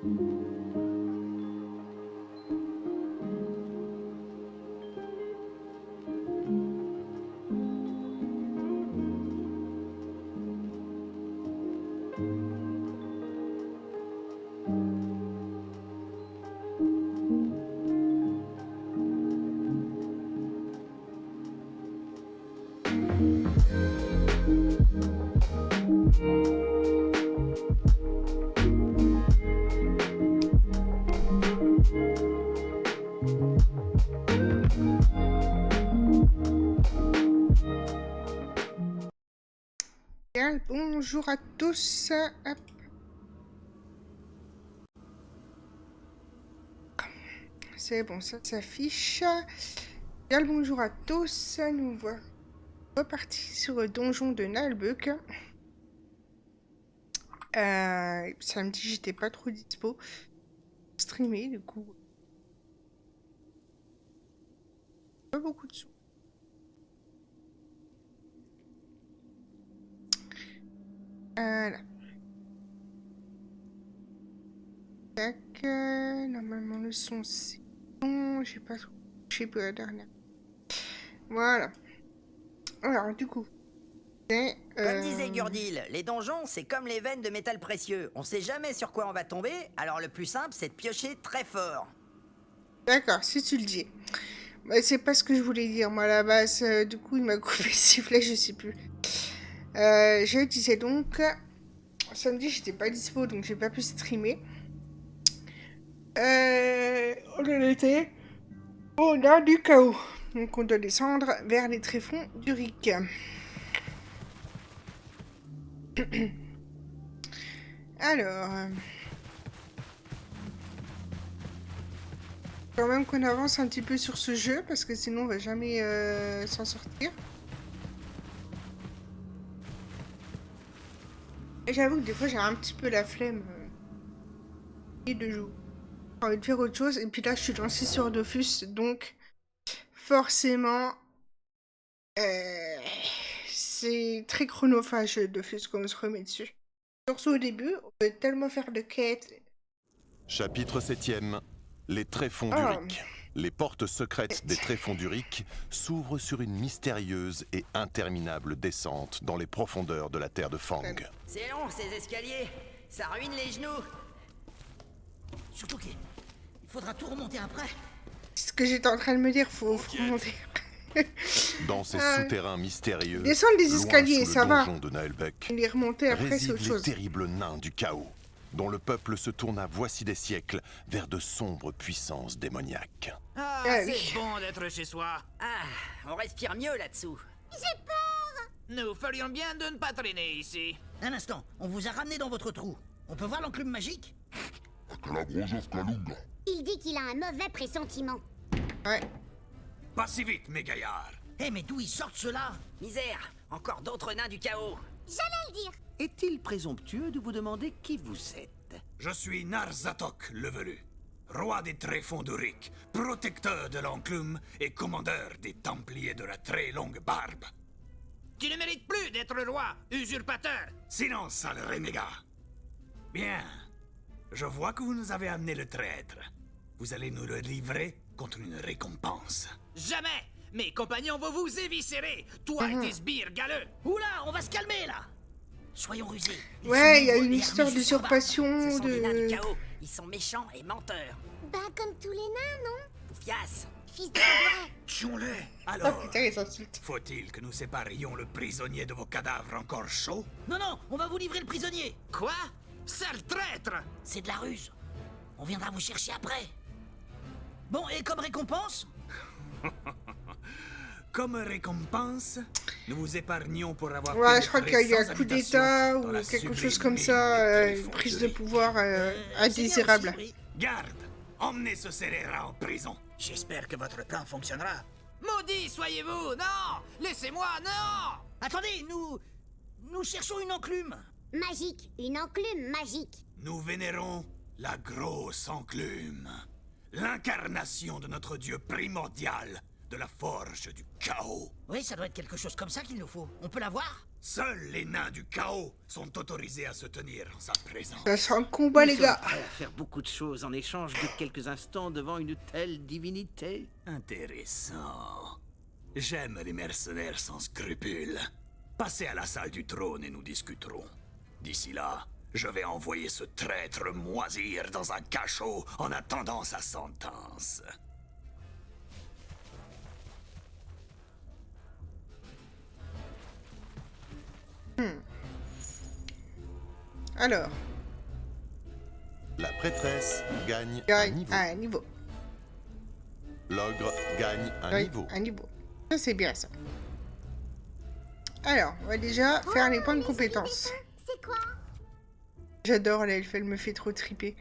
Bien, bonjour à tous. Hop. C'est bon, ça s'affiche. Bien, bonjour à tous. Nous voilà repartis sur le donjon de Nalbuck. Samedi, j'étais pas trop dispo. Streamer, du coup. Pas beaucoup de sous. Voilà. Tac. Normalement, le son, c'est bon. J'ai pas trop. Je sais plus la dernière. Voilà. Alors, du coup. Comme disait Gurdil, les donjons, c'est comme les veines de métal précieux. On sait jamais sur quoi on va tomber, alors le plus simple, c'est de piocher très fort. D'accord, si tu le dis. Bah, c'est pas ce que je voulais dire, moi, à la base. Du coup, il m'a coupé le sifflet, je sais plus. Je disais donc... Samedi, j'étais pas dispo, donc j'ai pas pu streamer. On en était au nord du chaos. Donc on doit descendre vers les tréfonds d'Uric. Alors... Quand même qu'on avance un petit peu sur ce jeu, parce que sinon on va jamais s'en sortir. Et j'avoue que des fois j'ai un petit peu la flemme et de jouer. J'ai envie de faire autre chose, et puis là je suis lancée sur Dofus, donc forcément c'est très chronophage Dofus quand on se remet dessus. Surtout au début, on peut tellement faire de quêtes. Chapitre 7e. Les tréfonds d'Uric. Les portes secrètes des tréfonds d'Uric s'ouvrent sur une mystérieuse et interminable descente dans les profondeurs de la terre de Fang. C'est long, ces escaliers. Ça ruine les genoux. Surtout qu'il faudra tout remonter après. C'est ce que j'étais en train de me dire, faut remonter. Dans ces souterrains mystérieux, descendre des escaliers, ça va. De Nalbuck, les remonter après, c'est autre chose. Les terribles nains du chaos, dont le peuple se tourna voici des siècles vers de sombres puissances démoniaques. Ah, oui. c'est bon d'être chez soi. Ah, on respire mieux là-dessous. J'ai peur! Nous ferions bien de ne pas traîner ici. Un instant, on vous a ramené dans votre trou. On peut voir l'enclume magique? Il dit qu'il a un mauvais pressentiment. Ouais. Pas si vite, mes gaillards. Eh, mais d'où ils sortent ceux-là? Misère, encore d'autres nains du chaos. J'allais le dire. Est-il présomptueux de vous demander qui vous êtes? Je suis Narzatok le Velu, roi des tréfonds d'Uric, protecteur de l'enclume et commandeur des Templiers de la très longue barbe. Tu ne mérites plus d'être roi, usurpateur. Silence, sale renégat. Bien. Je vois que vous nous avez amené le traître. Vous allez nous le livrer contre une récompense. Jamais! Mes compagnons vont vous éviscérer, toi et tes sbires galeux! Oula, on va se calmer, là! Soyons rusés. Ouais, il y a une histoire d'usurpation, Ce sont des nains du de... chaos. Ils sont méchants et menteurs. Bah, comme tous les nains, non? Poufias. Fils de tabouret. Tuons-les! Oh Alors, putain, les insultes. faut-il que nous séparions le prisonnier de vos cadavres encore chauds? Non, non, on va vous livrer le prisonnier. Quoi? Sale traître! C'est de la ruse. On viendra vous chercher après. Bon, et comme récompense? Comme récompense, nous vous épargnons pour avoir... Ouais, je crois qu'il y a sans un coup habitation d'état dans ou la quelque chose sublime comme ville ça, des une tréfonds prise de d'Uric. pouvoir C'est bien indésirable. aussi, oui. Garde! Emmenez ce scélérat en prison! J'espère que votre plan fonctionnera. Maudit soyez-vous! Non! Laissez-moi, non! Attendez, nous cherchons une enclume. Magique, une enclume magique. Nous vénérons la grosse enclume, l'incarnation de notre dieu primordial, de la forge du chaos. Oui, ça doit être quelque chose comme ça qu'il nous faut. On peut la voir? Seuls les nains du chaos sont autorisés à se tenir en sa présence. Ça sera un combat, les Nous sommes gars. prêts à faire beaucoup de choses en échange de quelques instants devant une telle divinité. Intéressant. J'aime les mercenaires sans scrupules. Passez à la salle du trône et nous discuterons. D'ici là, je vais envoyer ce traître moisir dans un cachot en attendant sa sentence. Alors, La prêtresse gagne un gagne niveau. un niveau. L'ogre gagne un Oui, niveau. un niveau. Ça, c'est bien, ça. Alors, on va déjà faire les points de compétences. C'est quoi? J'adore l'elfe, elle me fait trop triper.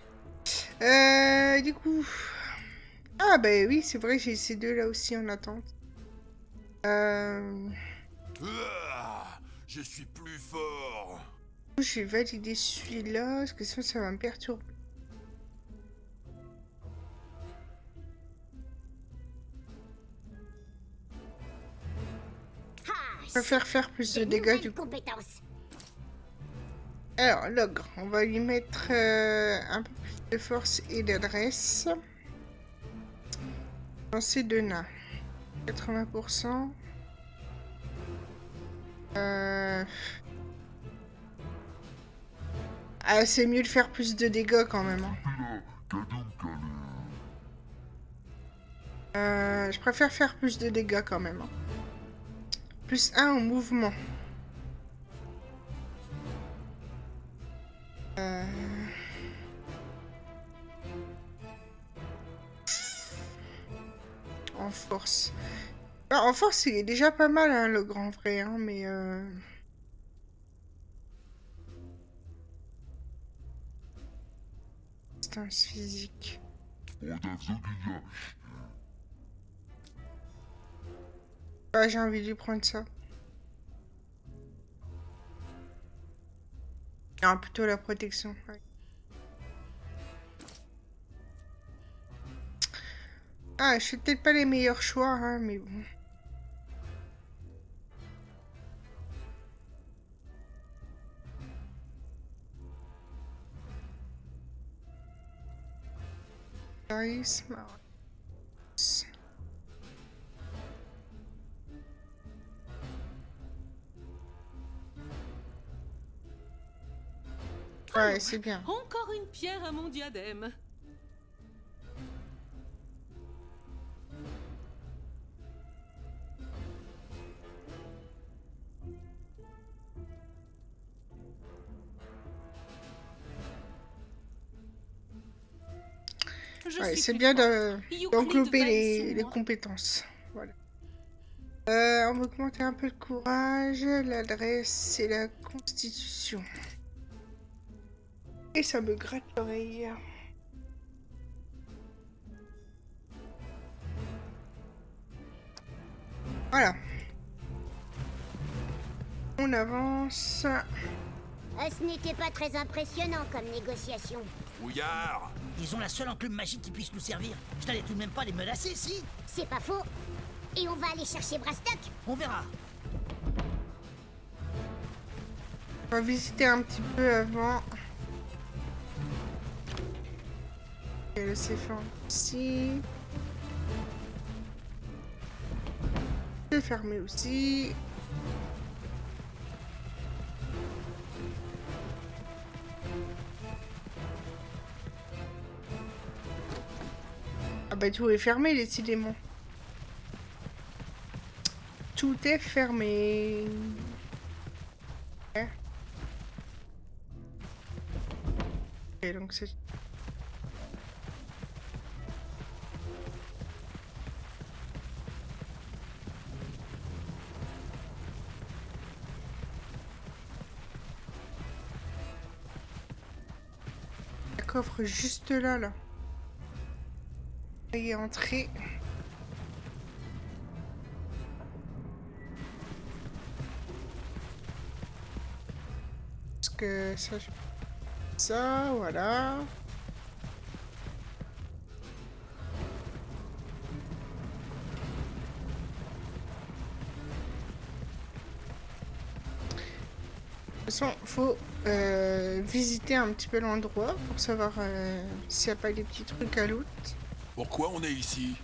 Du coup... Ah, bah oui, c'est vrai, j'ai ces deux là aussi en attente. Je suis plus fort. Je vais valider celui-là, parce que sinon ça va me perturber. Je préfère faire plus de dégâts du coup. Compétences. Alors, l'ogre, on va lui mettre un peu plus de force et d'adresse. Dans ces deux nains. 80%. Ah, c'est mieux de faire plus de dégâts quand même. Je préfère faire plus de dégâts quand même. Plus 1 au mouvement. En force. Bah, en force, il est déjà pas mal, hein, le grand vrai, hein, mais... Distance physique. Ah, j'ai envie de lui prendre ça. Non, plutôt la protection. Ouais. Ah, je fais peut-être pas les meilleurs choix, hein, mais bon. Charisme. Ouais, c'est bien. Encore une pierre à mon diadème. Ouais, c'est bien d'englober les compétences. Voilà. On va augmenter un peu le courage, l'adresse et la constitution. Et ça me gratte l'oreille. Voilà. On avance. Ce n'était pas très impressionnant comme négociation. Houillard. Ils ont la seule enclume magique qui puisse nous servir. Je n'allais tout de même pas les menacer, si? C'est pas faux. Et on va aller chercher Brastock. On verra. On va visiter un petit peu avant. Et le séphon aussi. C'est fermé aussi. Ah bah tout est fermé, décidément. Tout est fermé. Et donc c'est... Le coffre juste là. Il est entré. Parce que ça, voilà. façon, faut visiter un petit peu l'endroit pour savoir s'il n'y a pas des petits trucs à loot. Pourquoi on est ici?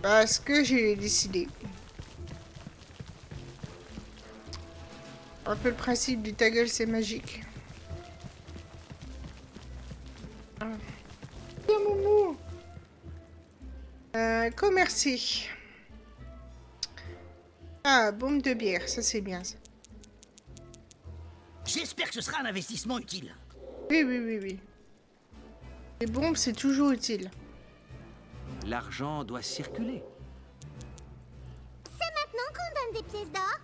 Parce que j'ai décidé. Un peu le principe du ta gueule, c'est magique. Ah. Bien, Moumou. Commercer. Ah, bombe de bière, ça c'est bien ça. J'espère que ce sera un investissement utile. Oui, oui, oui, oui. Les bombes, c'est toujours utile. L'argent doit circuler. C'est maintenant qu'on donne des pièces d'or?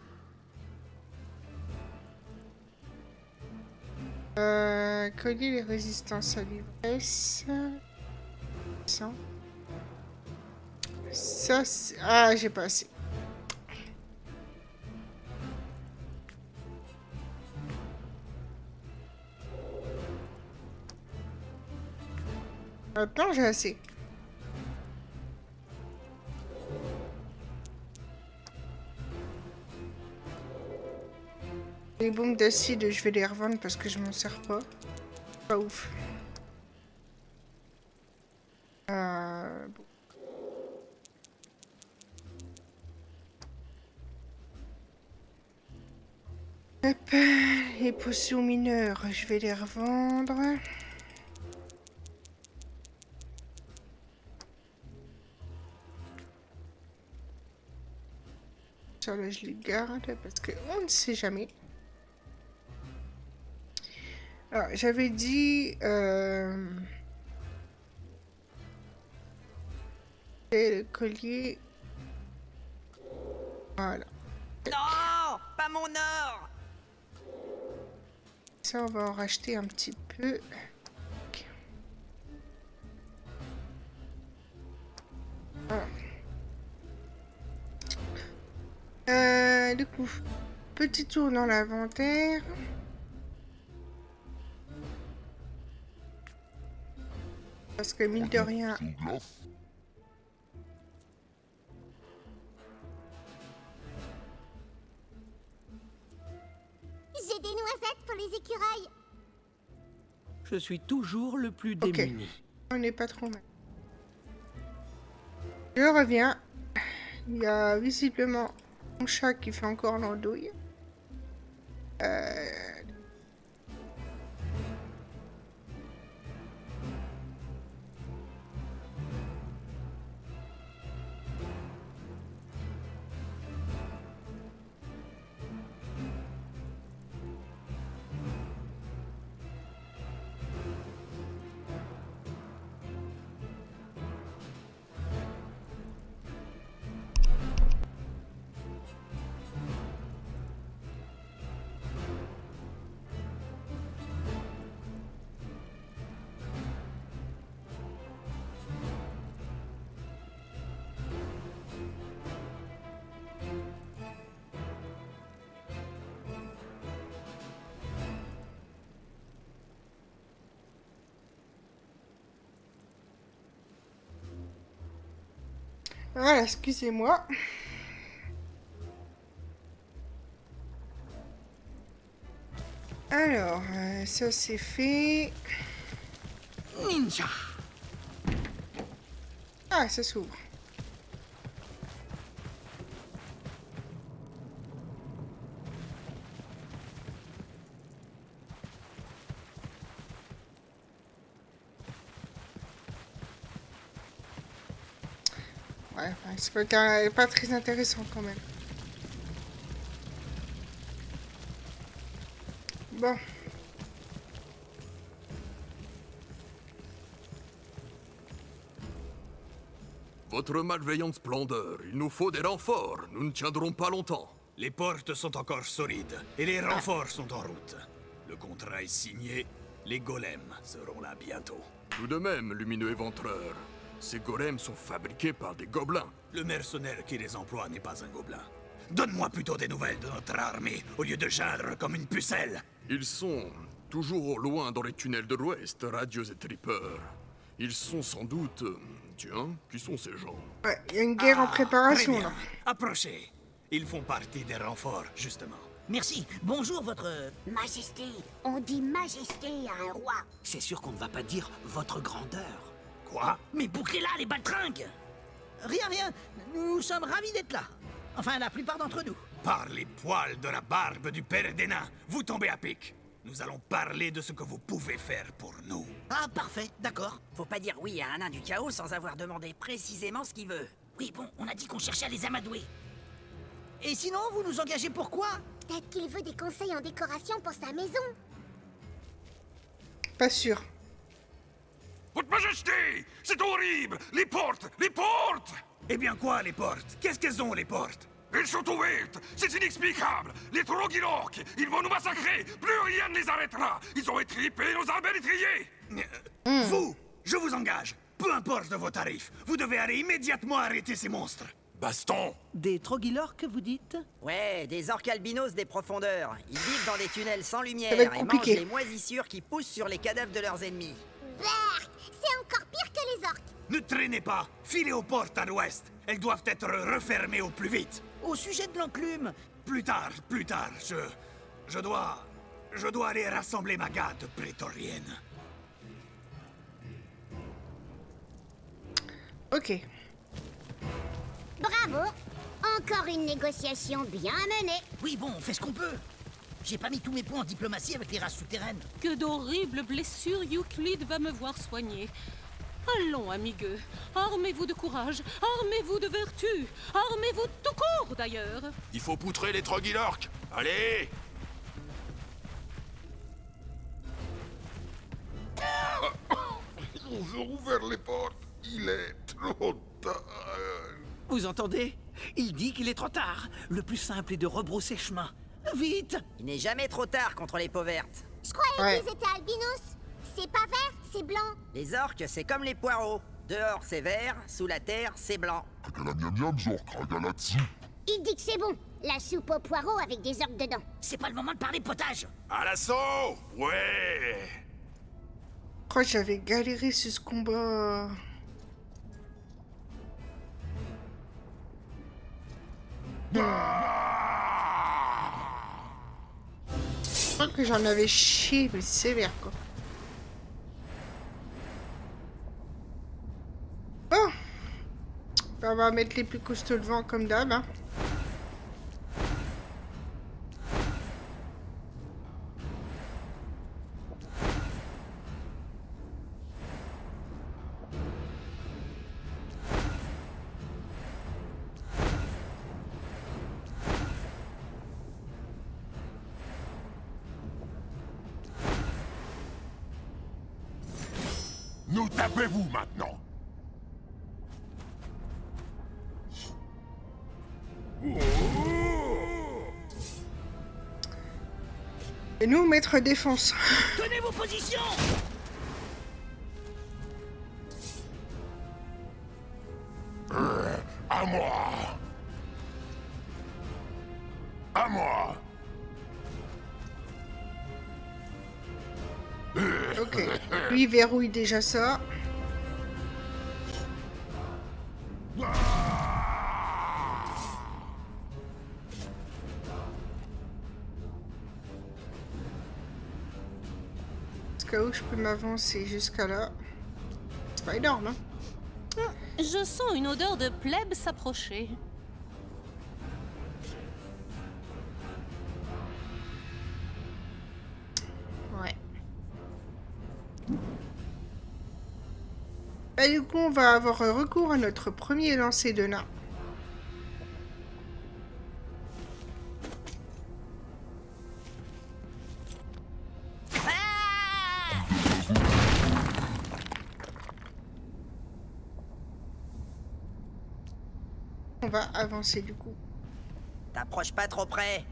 Collier les résistances à l'ivresse. Ça. Ça, c'est... Ah, j'ai pas assez. Maintenant, j'ai assez. Les bombes d'acide, je vais les revendre parce que je m'en sers pas. Pas ouf. Bon. Hop, les potions mineures, je vais les revendre. Ça là, je les garde parce qu'on ne sait jamais. Alors, j'avais dit... et le collier... Voilà. Non, pas mon or. Ça, on va en racheter un petit peu. Voilà. Du coup, petit tour dans l'inventaire. Parce que mine de rien... J'ai des noisettes pour les écureuils. Je suis toujours le plus démuni. Ok, on n'est pas trop mal. Je reviens. Il y a visiblement mon chat qui fait encore l'andouille. Voilà, excusez-moi. Alors, ça c'est fait. Ninja. Ah, ça s'ouvre. Ouais, enfin, c'est pas très intéressant quand même. Bon. Votre malveillante splendeur, il nous faut des renforts. Nous ne tiendrons pas longtemps. Les portes sont encore solides et les renforts sont en route. Le contrat est signé. Les golems seront là bientôt. Tout de même, lumineux éventreur, ces golems sont fabriqués par des gobelins. Le mercenaire qui les emploie n'est pas un gobelin. Donne-moi plutôt des nouvelles de notre armée au lieu de geindre comme une pucelle. Ils sont toujours au loin dans les tunnels de l'Ouest, Radieux et Tripper. Ils sont sans doute... Tiens, qui sont ces gens? Ouais, il y a une guerre en préparation Très bien. là. Approchez. Ils font partie des renforts, justement. Merci. Bonjour, votre... Majesté, on dit majesté à un roi. C'est sûr qu'on ne va pas dire votre grandeur. Quoi? Mais bouclez-la, les baltringues! Rien, rien. Nous sommes ravis d'être là. Enfin, la plupart d'entre nous. Par les poils de la barbe du père des nains, vous tombez à pic. Nous allons parler de ce que vous pouvez faire pour nous. Ah, parfait, d'accord. Faut pas dire oui à un nain du chaos sans avoir demandé précisément ce qu'il veut. Oui, bon, on a dit qu'on cherchait à les amadouer. Et sinon, vous nous engagez pour quoi? Peut-être qu'il veut des conseils en décoration pour sa maison. Pas sûr. Votre Majesté, c'est horrible. Les portes, les portes. Eh bien quoi, les portes? Qu'est-ce qu'elles ont, les portes? Elles sont ouvertes. C'est inexplicable. Les Trogilorques, ils vont nous massacrer. Plus rien ne les arrêtera. Ils ont étripé nos arbres étriers. Vous, je vous engage. Peu importe vos tarifs, vous devez aller immédiatement arrêter ces monstres. Baston. Des Trogilorques, vous dites? Ouais, des orques albinos des profondeurs. Ils vivent dans des tunnels sans lumière Ça va être et mangent compliqué. les moisissures qui poussent sur les cadavres de leurs ennemis. Berk, c'est encore pire que les orques. Ne traînez pas. Filez aux portes à l'ouest. Elles doivent être refermées au plus vite. Au sujet de l'enclume, Plus tard. Je dois aller rassembler ma garde prétorienne. Ok. Bravo. Encore une négociation bien menée. oui, bon, on fait ce qu'on peut. J'ai pas mis tous mes points en diplomatie avec les races souterraines. Que d'horribles blessures Euclide va me voir soigner. Allons, amigueux, armez-vous de courage, armez-vous de vertu, armez-vous tout court d'ailleurs. Il faut poutrer les Trogilorques. Allez. Ils ont ouvert les portes. Il est trop tard. Vous entendez? Il dit qu'il est trop tard. Le plus simple est de rebrousser chemin. Vite! Il n'est jamais trop tard contre les peaux vertes. Je croyais Ouais. qu'ils étaient albinos. C'est pas vert, c'est blanc. Les orques, c'est comme les poireaux. Dehors, c'est vert, sous la terre, c'est blanc. Il dit que c'est bon. La soupe aux poireaux avec des orques dedans. C'est pas le moment de parler potage. À l'assaut. Ouais. Je crois que j'avais galéré sur ce combat. Je crois que j'en avais chié, mais sévère quoi. Bon. On va mettre les plus costauds devant comme d'hab. Hein. Nous tapez-vous maintenant. Et nous, maître défense. Tenez vos positions! À moi. À moi. Ok. Lui il verrouille déjà ça. Jusqu'à où je peux m'avancer jusqu'à là. C'est pas énorme, hein. Je sens une odeur de plèbe s'approcher. Ouais. Bah, du coup, on va avoir recours à notre premier lancer de nain. On va avancer du coup. T'approches pas trop près.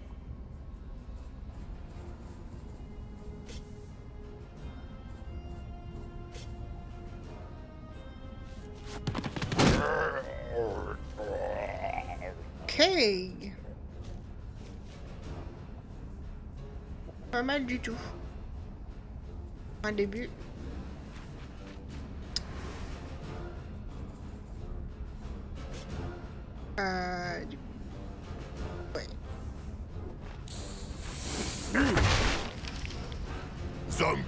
Ok. Pas mal du tout. Un début. Du... Ouais.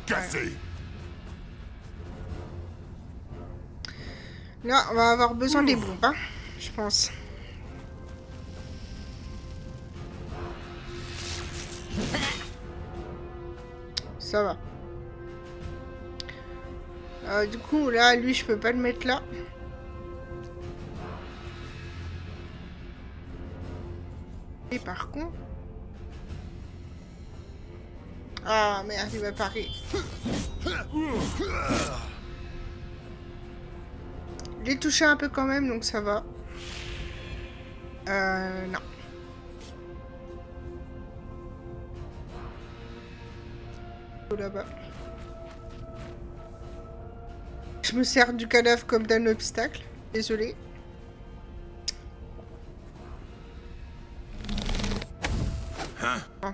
cassé. Là, on va avoir besoin des bombes, hein, je pense. Ça va. Du coup, là, lui, je peux pas le mettre là. Et par contre... Ah, merde, il va parer. Je l'ai touché un peu quand même, donc ça va. Non. Là-bas. Je me sers du cadavre comme d'un obstacle. Désolé. Bon.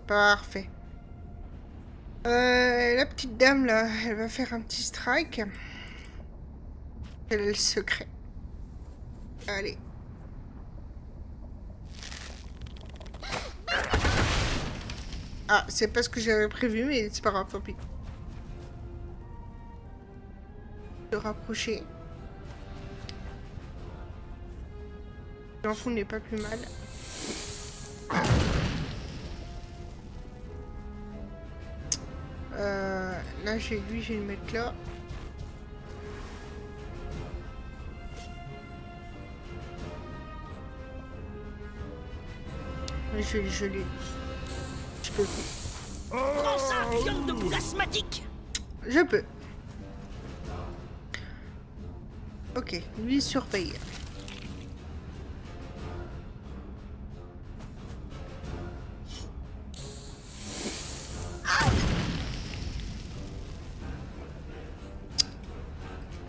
Parfait. La petite dame là, elle va faire un petit strike. Quel est le secret? Allez. Ah, c'est pas ce que j'avais prévu, mais c'est pas grave, tant pis. Se rapprocher. L'enfant n'est pas plus mal. Là, j'ai lui, je vais le mettre là. Mais je vais le geler. Je peux. Prends ça, viande de poule asthmatique! Je peux. Ok, lui surveille.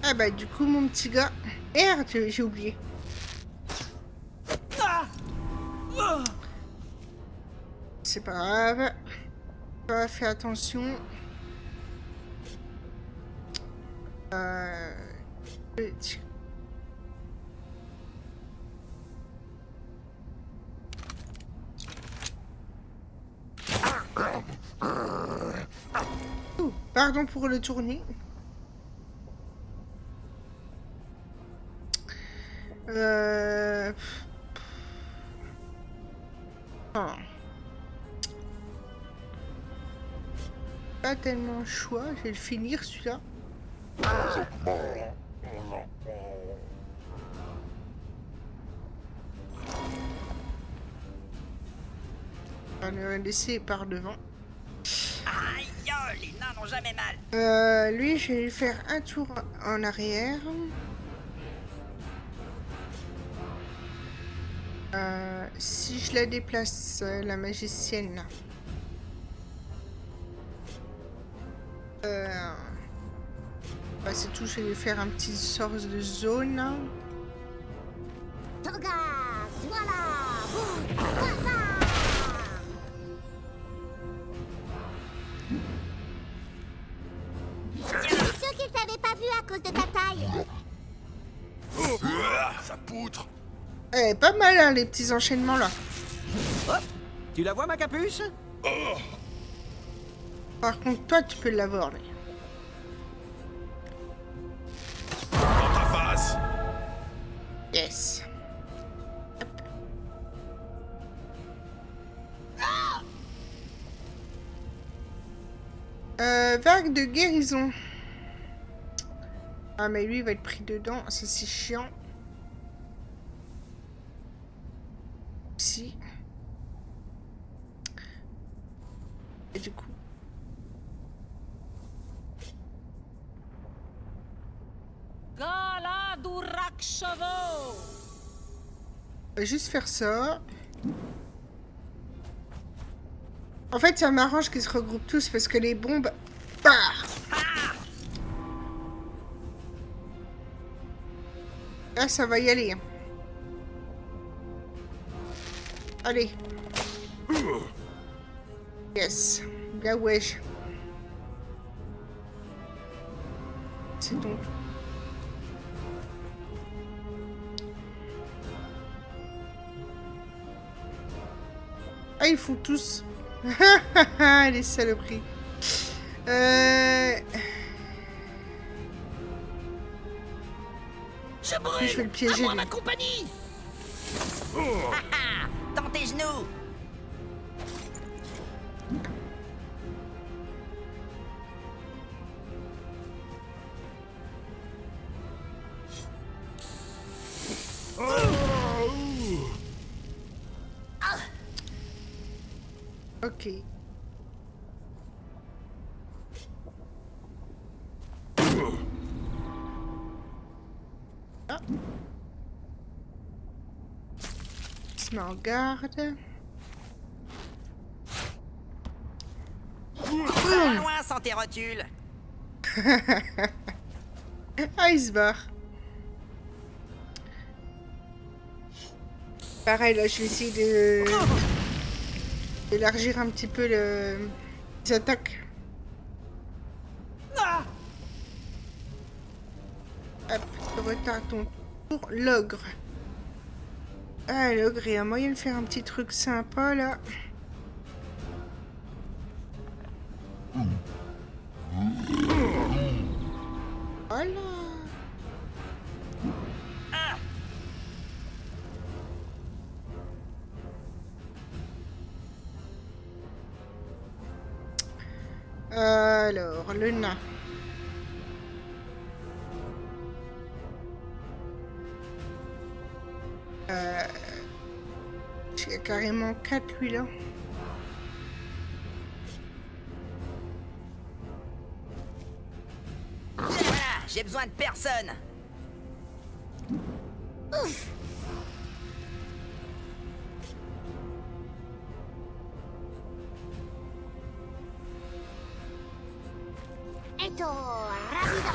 Ah bah du coup mon petit gars... Merde, j'ai oublié. C'est pas grave. Fais attention. Ouh, pardon pour le tourner. Oh. Pas tellement choix, je vais le finir celui-là. On va le laisser par devant. Aïe, les nains n'ont jamais mal. Lui, je vais lui faire un tour en arrière. Si je la déplace, la magicienne là. Bah, c'est tout, je vais lui faire un petit sort de zone. Toga, voilà, voilà. Je suis sûr qu'il t'avait pas vu à cause de ta taille. Ça poutre. Eh, pas mal hein, les petits enchaînements là. Hop, tu la vois ma capuche? Par contre, toi, tu peux l'avoir là. Dans ta face. Yes. Vague de guérison. Ah mais lui il va être pris dedans, ça c'est chiant. Si. Et du coup. Gala d'Ourak Chevaux. On va juste faire ça. En fait, ça m'arrange qu'ils se regroupent tous parce que les bombes... Bah là, ça va y aller. Allez. Yes. Bien wesh. C'est donc... Ah, ils font tous... Les saloperies. Je brûle. Je vais le piéger. À moi ma compagnie. Tends tes genoux. Ok. Ah. Se met en garde. Ça va loin sans tes rotules. Ah, il se barre. Pareil, là, je vais essayer de... d'élargir un petit peu les attaques. Hop, retard ton tour. L'ogre. Ah, l'ogre, il y a moyen de faire un petit truc sympa, là. Voilà. Alors, le nain. Il y a carrément 4 lui là. Voilà, j'ai besoin de personne. Ouf. Esto, rápido.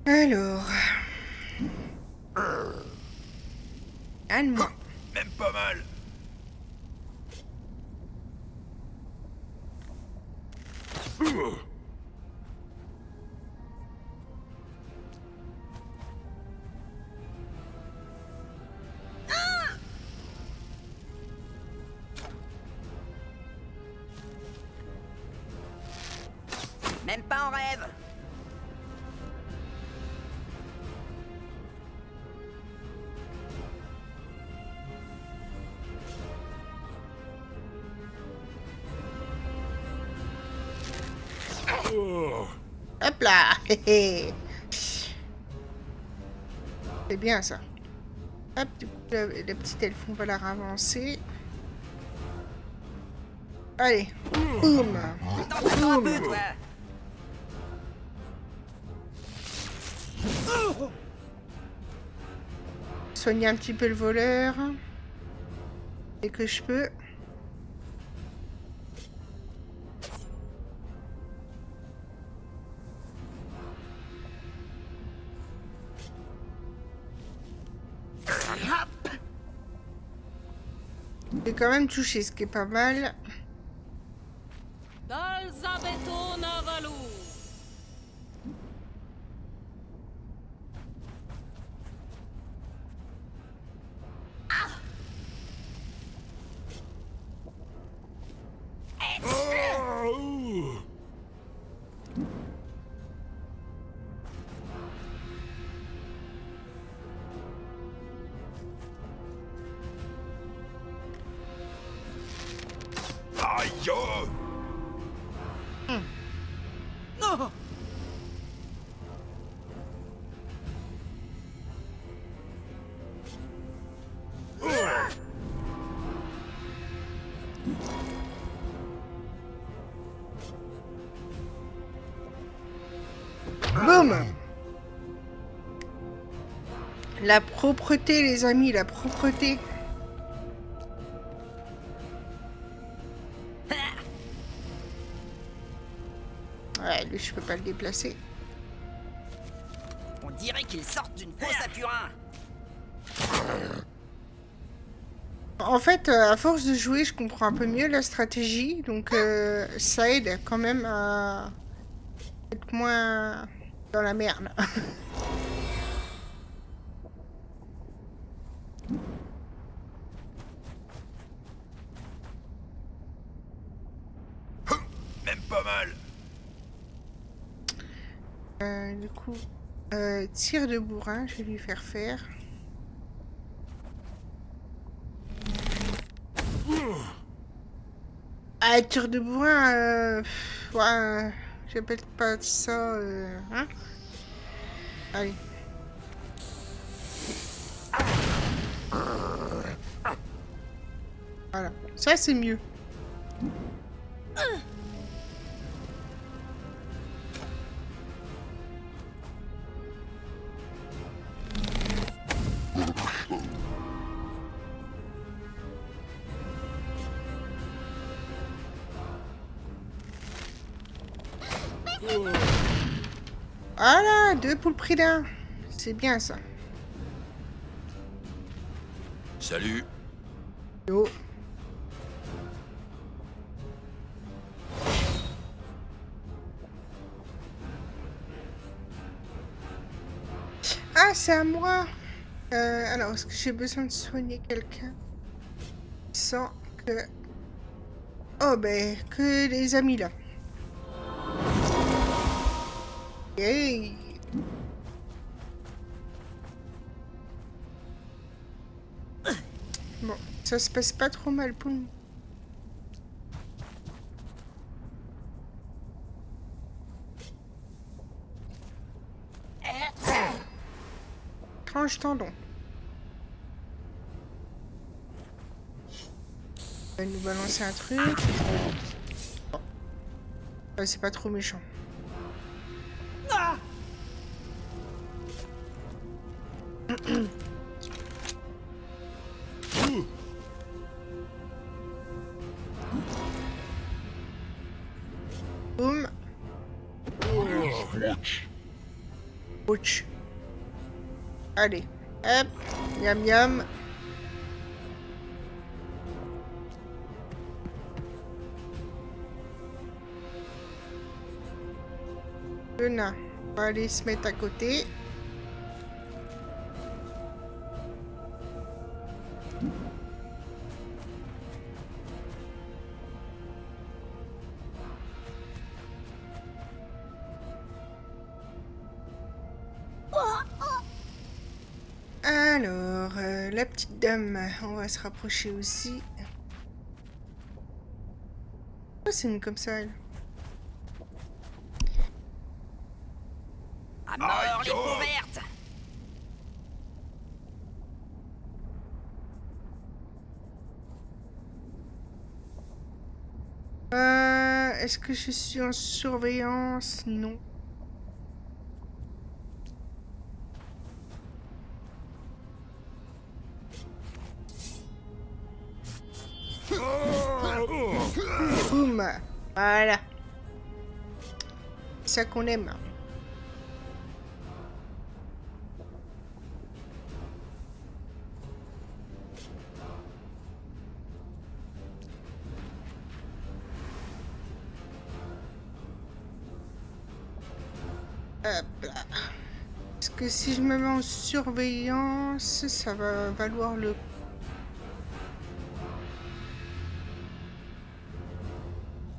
Alors. Allemand. Même pas mal. Même pas en rêve. Hop là. C'est bien ça. Hop, du coup, la petite elfe, on va la ravancer. Allez. Boum. T'entends un peu, toi. Soigner un petit peu le voleur. Dès que je peux. J'ai quand même touché, ce qui est pas mal. Dalzabetona Valou. Aïe! Non. Boum. La propreté, les amis, la propreté. Ouais, lui, je peux pas le déplacer. On dirait qu'ils sortent d'une fosse à purin. En fait, à force de jouer, je comprends un peu mieux la stratégie, donc ça aide quand même à être moins dans la merde. Même pas mal. Du coup, tir de bourrin, je vais lui faire faire. Ah, tir de bourrin, ouais, j'appelle pas ça, hein? Allez. Voilà, ça c'est mieux. Voilà, 2 pour le prix d'un. C'est bien ça. Salut. Yo. Ah, c'est à moi. Alors, est-ce que j'ai besoin de soigner quelqu'un sans que... Oh, ben, que les amis là. Hey. Bon, ça se passe pas trop mal pour nous. Tranche tendon. On va nous balancer un truc. Bon. Ouais, c'est pas trop méchant. Boum. Ouch. Allez, hop, miam miam. Le nain, on va aller se mettre à côté. Alors, la petite dame, on va se rapprocher aussi. Oh, c'est une comme ça, elle. À mort les peaux vertes. Est-ce que je suis en surveillance? Non. Boum. Voilà. C'est ça qu'on aime. Hop là. Est-ce que si je me mets en surveillance, ça va valoir le...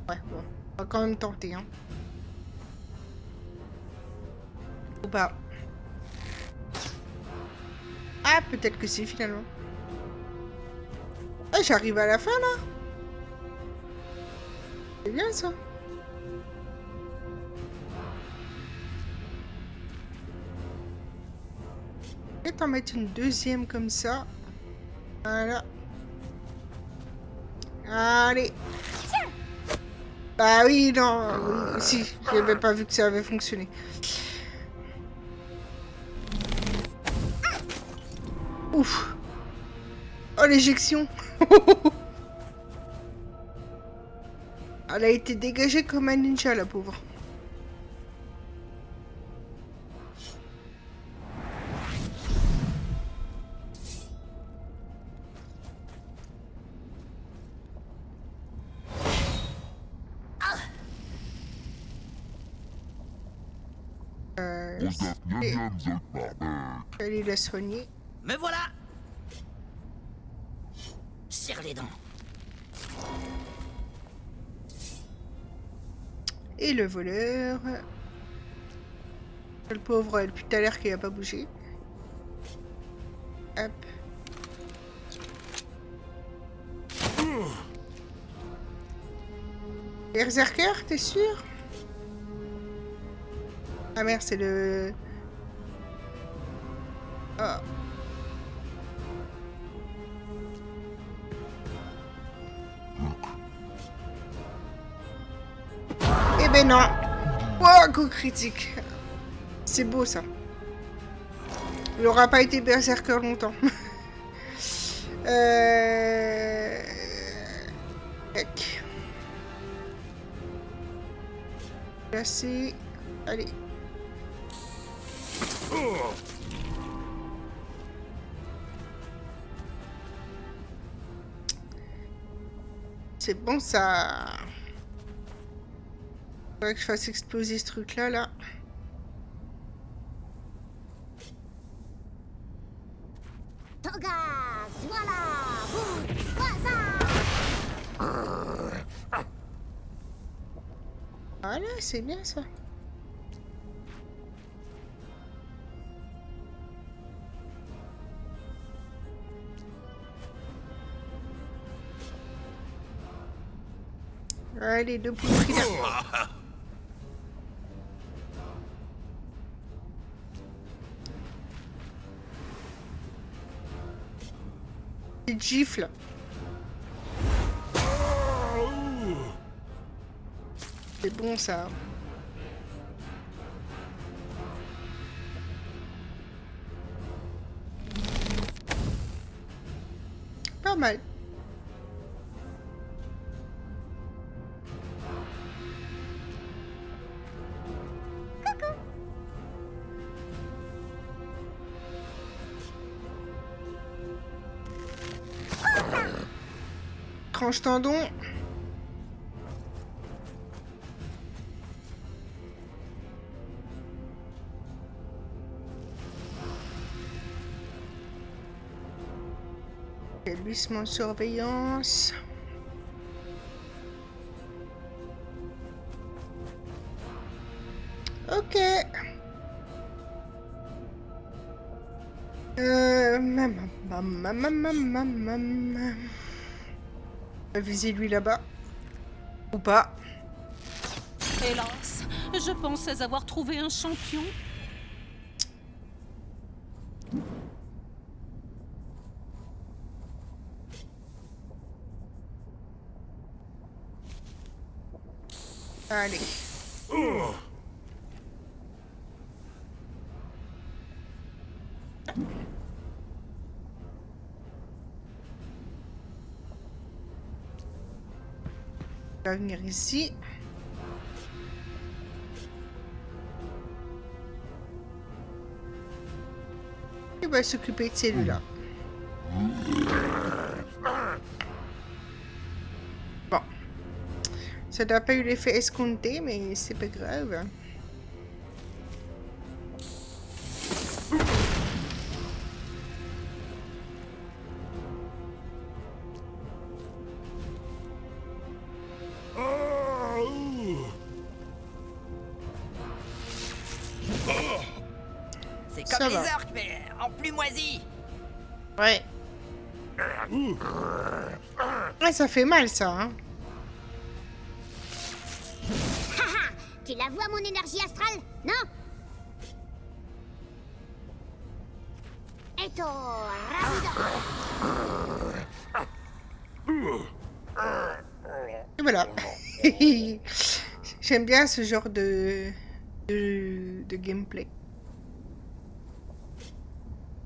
Ouais, bon. On va quand même tenter, hein. Ou pas. Ah, peut-être que c'est finalement. Ah, j'arrive à la fin, là. C'est bien, ça. Peut-être en mettre une deuxième comme ça. Voilà. Allez. Bah oui, non. Oui, si, j'avais pas vu que ça avait fonctionné. Ouf. Oh, l'éjection. Elle a été dégagée comme un ninja, la pauvre. Allez la soigner. Me voilà. Serre les dents. Et le voleur. Le pauvre, depuis tout à l'heure qu'il a pas bougé. Hop. Berserker, t'es sûr? Ah merde, c'est le... Oh. Eh ben non. Oh, coup critique. C'est beau ça. Il aura pas été berserker longtemps. Tac. Placé. Allez. C'est bon ça. Faudrait que je fasse exploser ce truc là. Toga, voilà, boum, Voilà, c'est bien ça. Allez, 2 poules frites. Petite gifle. C'est bon ça. Pas mal. Tranche tendon. Glissement de surveillance. Ok. On va viser lui là-bas. Ou pas. Hélas, je pensais avoir trouvé un champion. Allez. On va venir ici. Il va s'occuper de celui-là. Bon. Ça n'a pas eu l'effet escompté, mais c'est pas grave. C'est comme les orques, mais en plus moisi. Ouais. Ouais, ça fait mal, ça, hein. Haha, tu la vois mon énergie astrale? Non? Eto, Et voilà. J'aime bien ce genre de gameplay.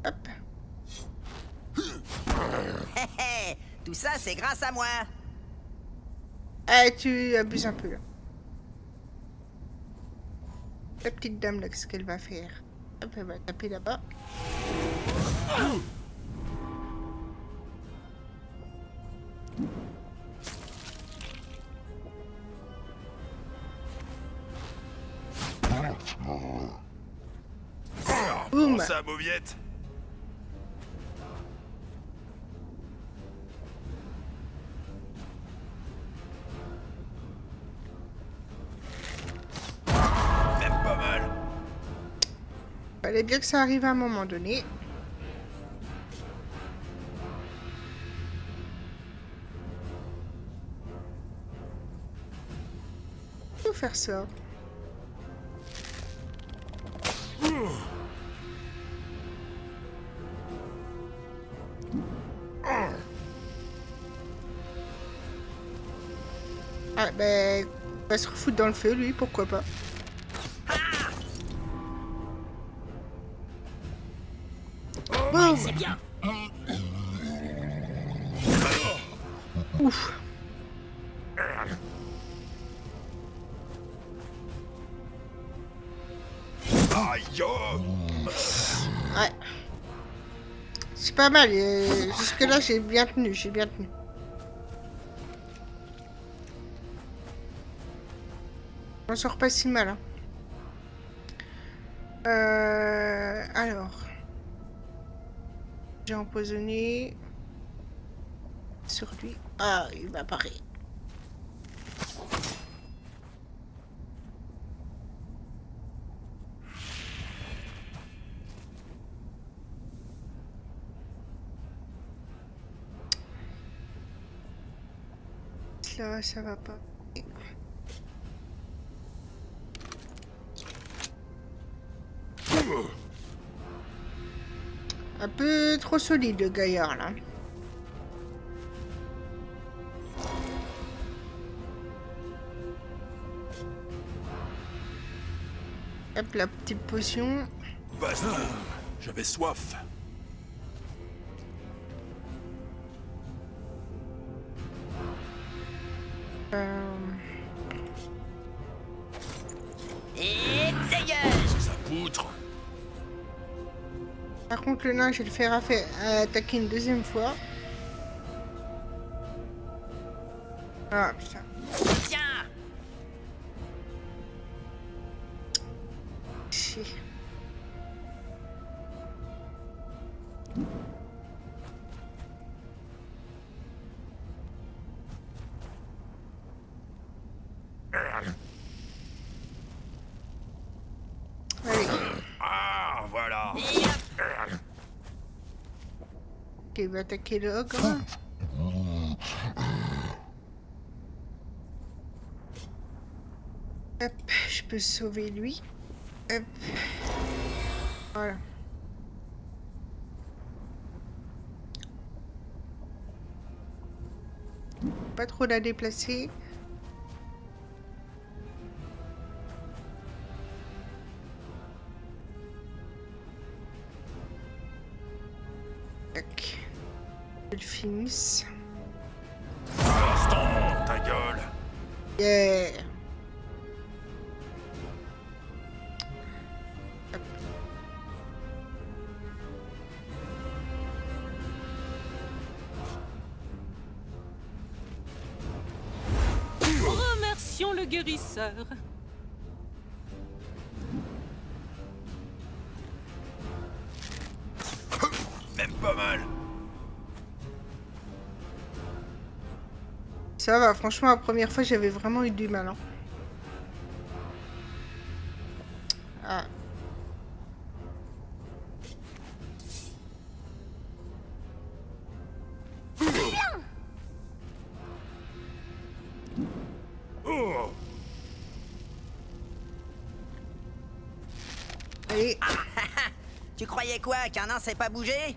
Hop. Tout ça, c'est grâce à moi. Ah, tu abuses un peu là. La petite dame là, qu'est-ce qu'elle va faire? Hop, elle va taper là-bas. ça, Mauviette? Même pas mal. Fallait bien que ça arrive à un moment donné. Faut faire ça. Ah ben, on va se refoutre dans le feu, lui, pourquoi pas. Wow. C'est bien. Ouf. Aïe! Ouais. C'est pas mal. Jusque-là, j'ai bien tenu, On sort pas si mal. Hein. Alors. J'ai empoisonné. Sur lui. Ah, il m'apparaît. Là, ça va pas. Un peu trop solide le gaillard là. Hop, la petite potion. Basta, j'avais soif. Et dégage! Ça poutre. Par contre, le nain, je vais le faire attaquer une deuxième fois. Ah putain. Tiens! Chier. Allez. Ah, voilà. Ok, il va attaquer le ogre. Hop, je peux sauver lui. Hop. Voilà. Pas trop la déplacer. Tac. Je le finisse. Instant, ta gueule. Yeah. Remercions le guérisseur. Même pas mal. Ça va, franchement, la première fois, j'avais vraiment eu du mal. Hein. Ah. Oh. Allez. Tu croyais quoi? Qu'un nain sait pas bouger?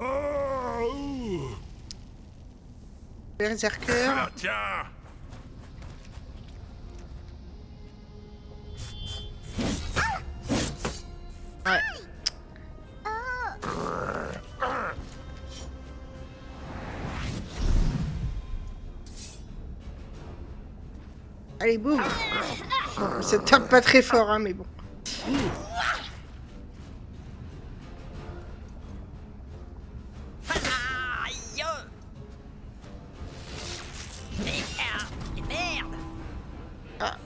Oh. Berserker. Ah, tiens. Ouais. Allez, boum. Bon, ça tape pas très fort, hein, mais bon. Aïe! Merde! Ah.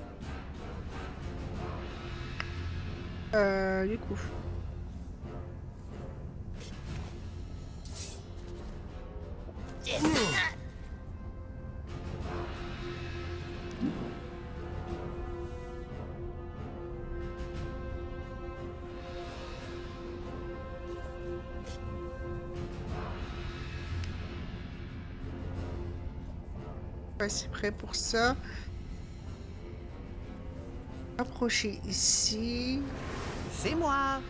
Du coup. C'est prêt pour ça. Approcher ici. C'est moi.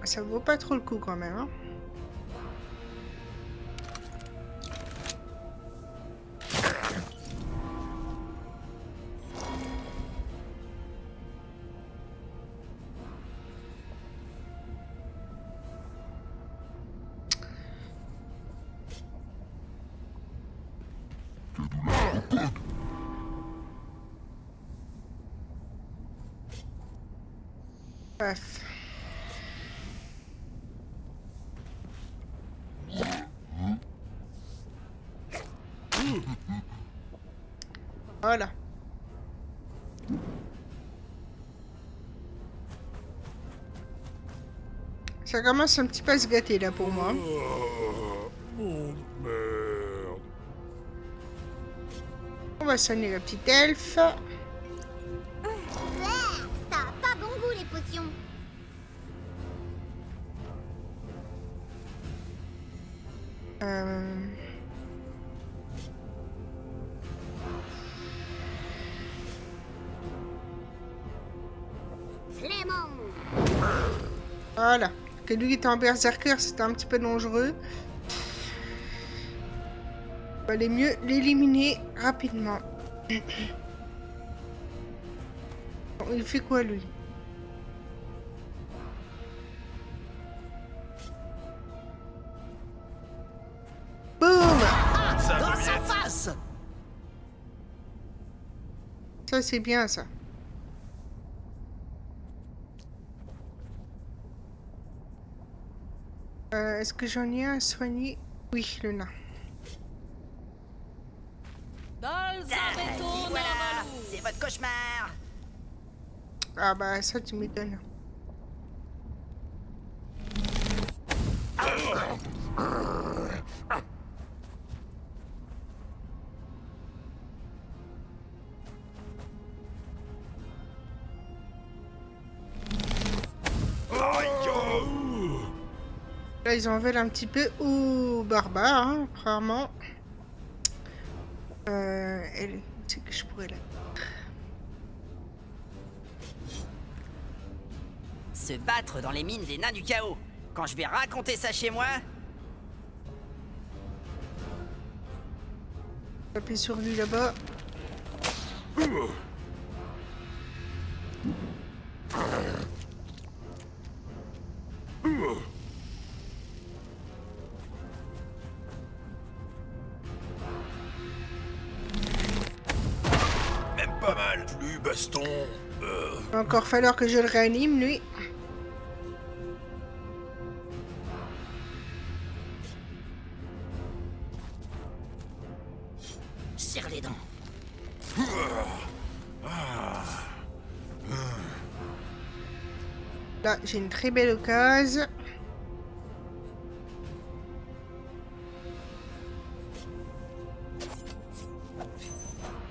Ça vaut pas trop le coup quand même. Hein. Bref. Voilà. Ça commence un petit peu à se gâter là pour moi. Merde. On va soigner la petite elfe. Ça a pas bon goût les potions. Clément. Voilà. Que lui était en berserker, c'était un petit peu dangereux. Il fallait mieux l'éliminer rapidement. Il fait quoi lui? Boum! Dans sa face! Ça c'est bien ça. Est-ce que j'en ai un à soigner? Oui, le nain. Voilà, c'est votre cauchemar. Ah bah ça tu m'étonnes. Là ils en veulent un petit peu aux barbares, hein, apparemment. Elle, c'est que je pourrais la... Se battre dans les mines des nains du chaos. Quand je vais raconter ça chez moi... Taper sur lui là-bas. Même pas mal. Plus baston. Il va encore falloir que je le réanime lui. Serre les dents. Là j'ai une très belle occasion.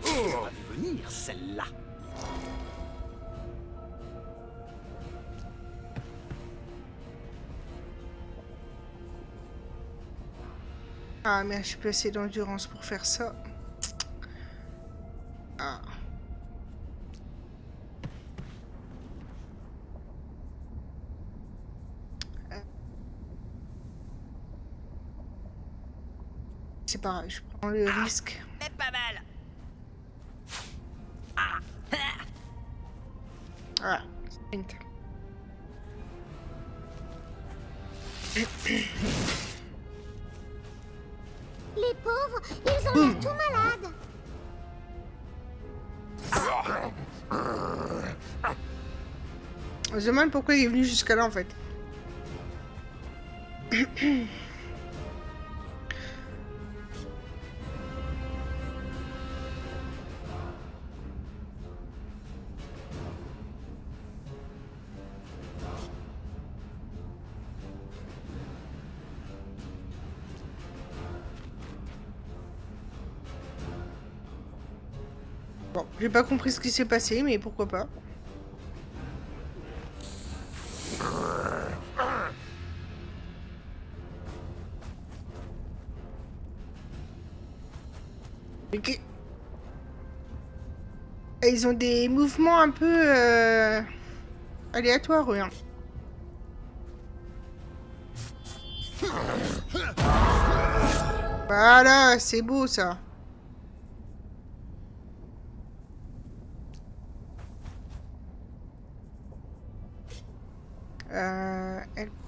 Va venir celle-là. Ah mais je peux assez d'endurance pour faire ça. Ah. C'est pareil, je prends le risque. Mais pas mal. Voilà, sprint. Les pauvres, ils ont l'air tout malades. On se demande pourquoi il est venu jusqu'à là en fait. Bon, j'ai pas compris ce qui s'est passé, mais pourquoi pas. Ok. Ils ont des mouvements un peu aléatoires, eux, hein. Voilà, c'est beau ça.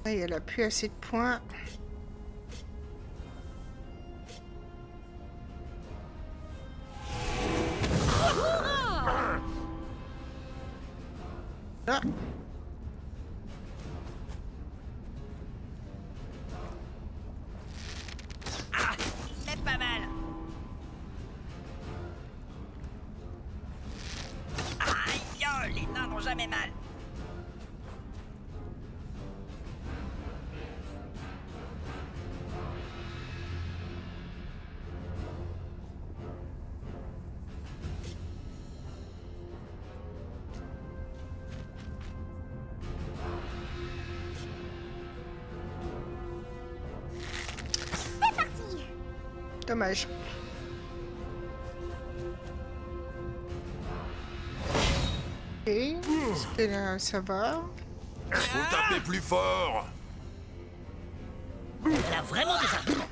Elle a plus assez de points. Ah. Ah, mais pas mal. Aïe, les nains n'ont jamais mal. Dommage. Ok, est-ce que là, ça va? Faut taper plus fort. Elle a vraiment des arguments.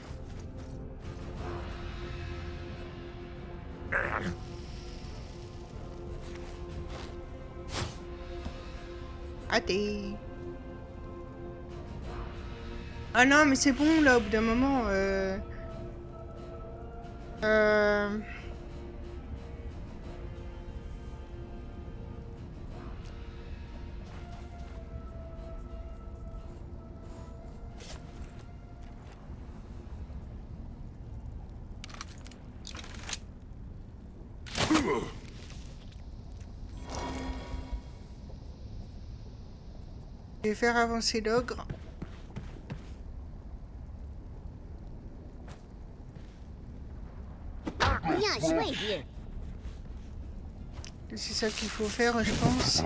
Raté. Ah non, mais c'est bon, là, au bout d'un moment... Je vais faire avancer l'ogre. Bien joué, vieux. C'est ça qu'il faut faire, je pense.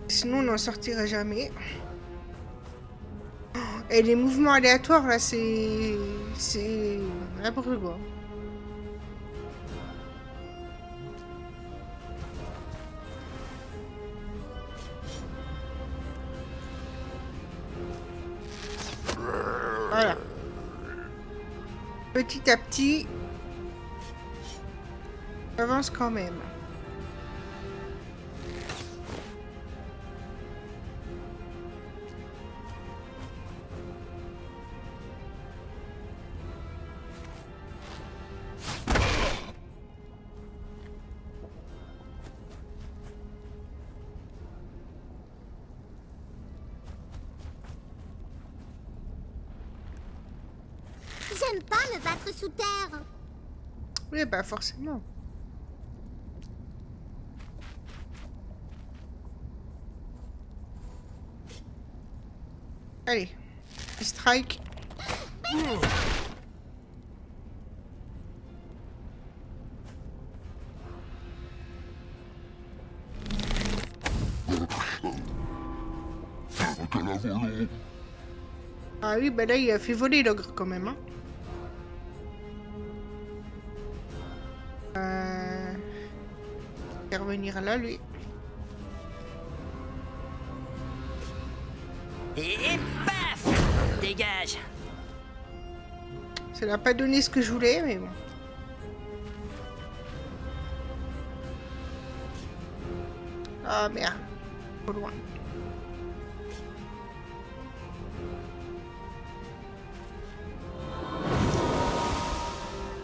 Sinon, on n'en sortira jamais. Et les mouvements aléatoires, là, c'est n'importe quoi. Voilà. Petit à petit, j'avance quand même. J'aime pas me battre sous terre. Oui, bah forcément. Allez, strike. Ah oui, bah là, il a fait voler l'ogre quand même, hein. Il va revenir là, lui. Et paf! Dégage! Ça n'a pas donné ce que je voulais, mais bon. Ah merde, trop loin.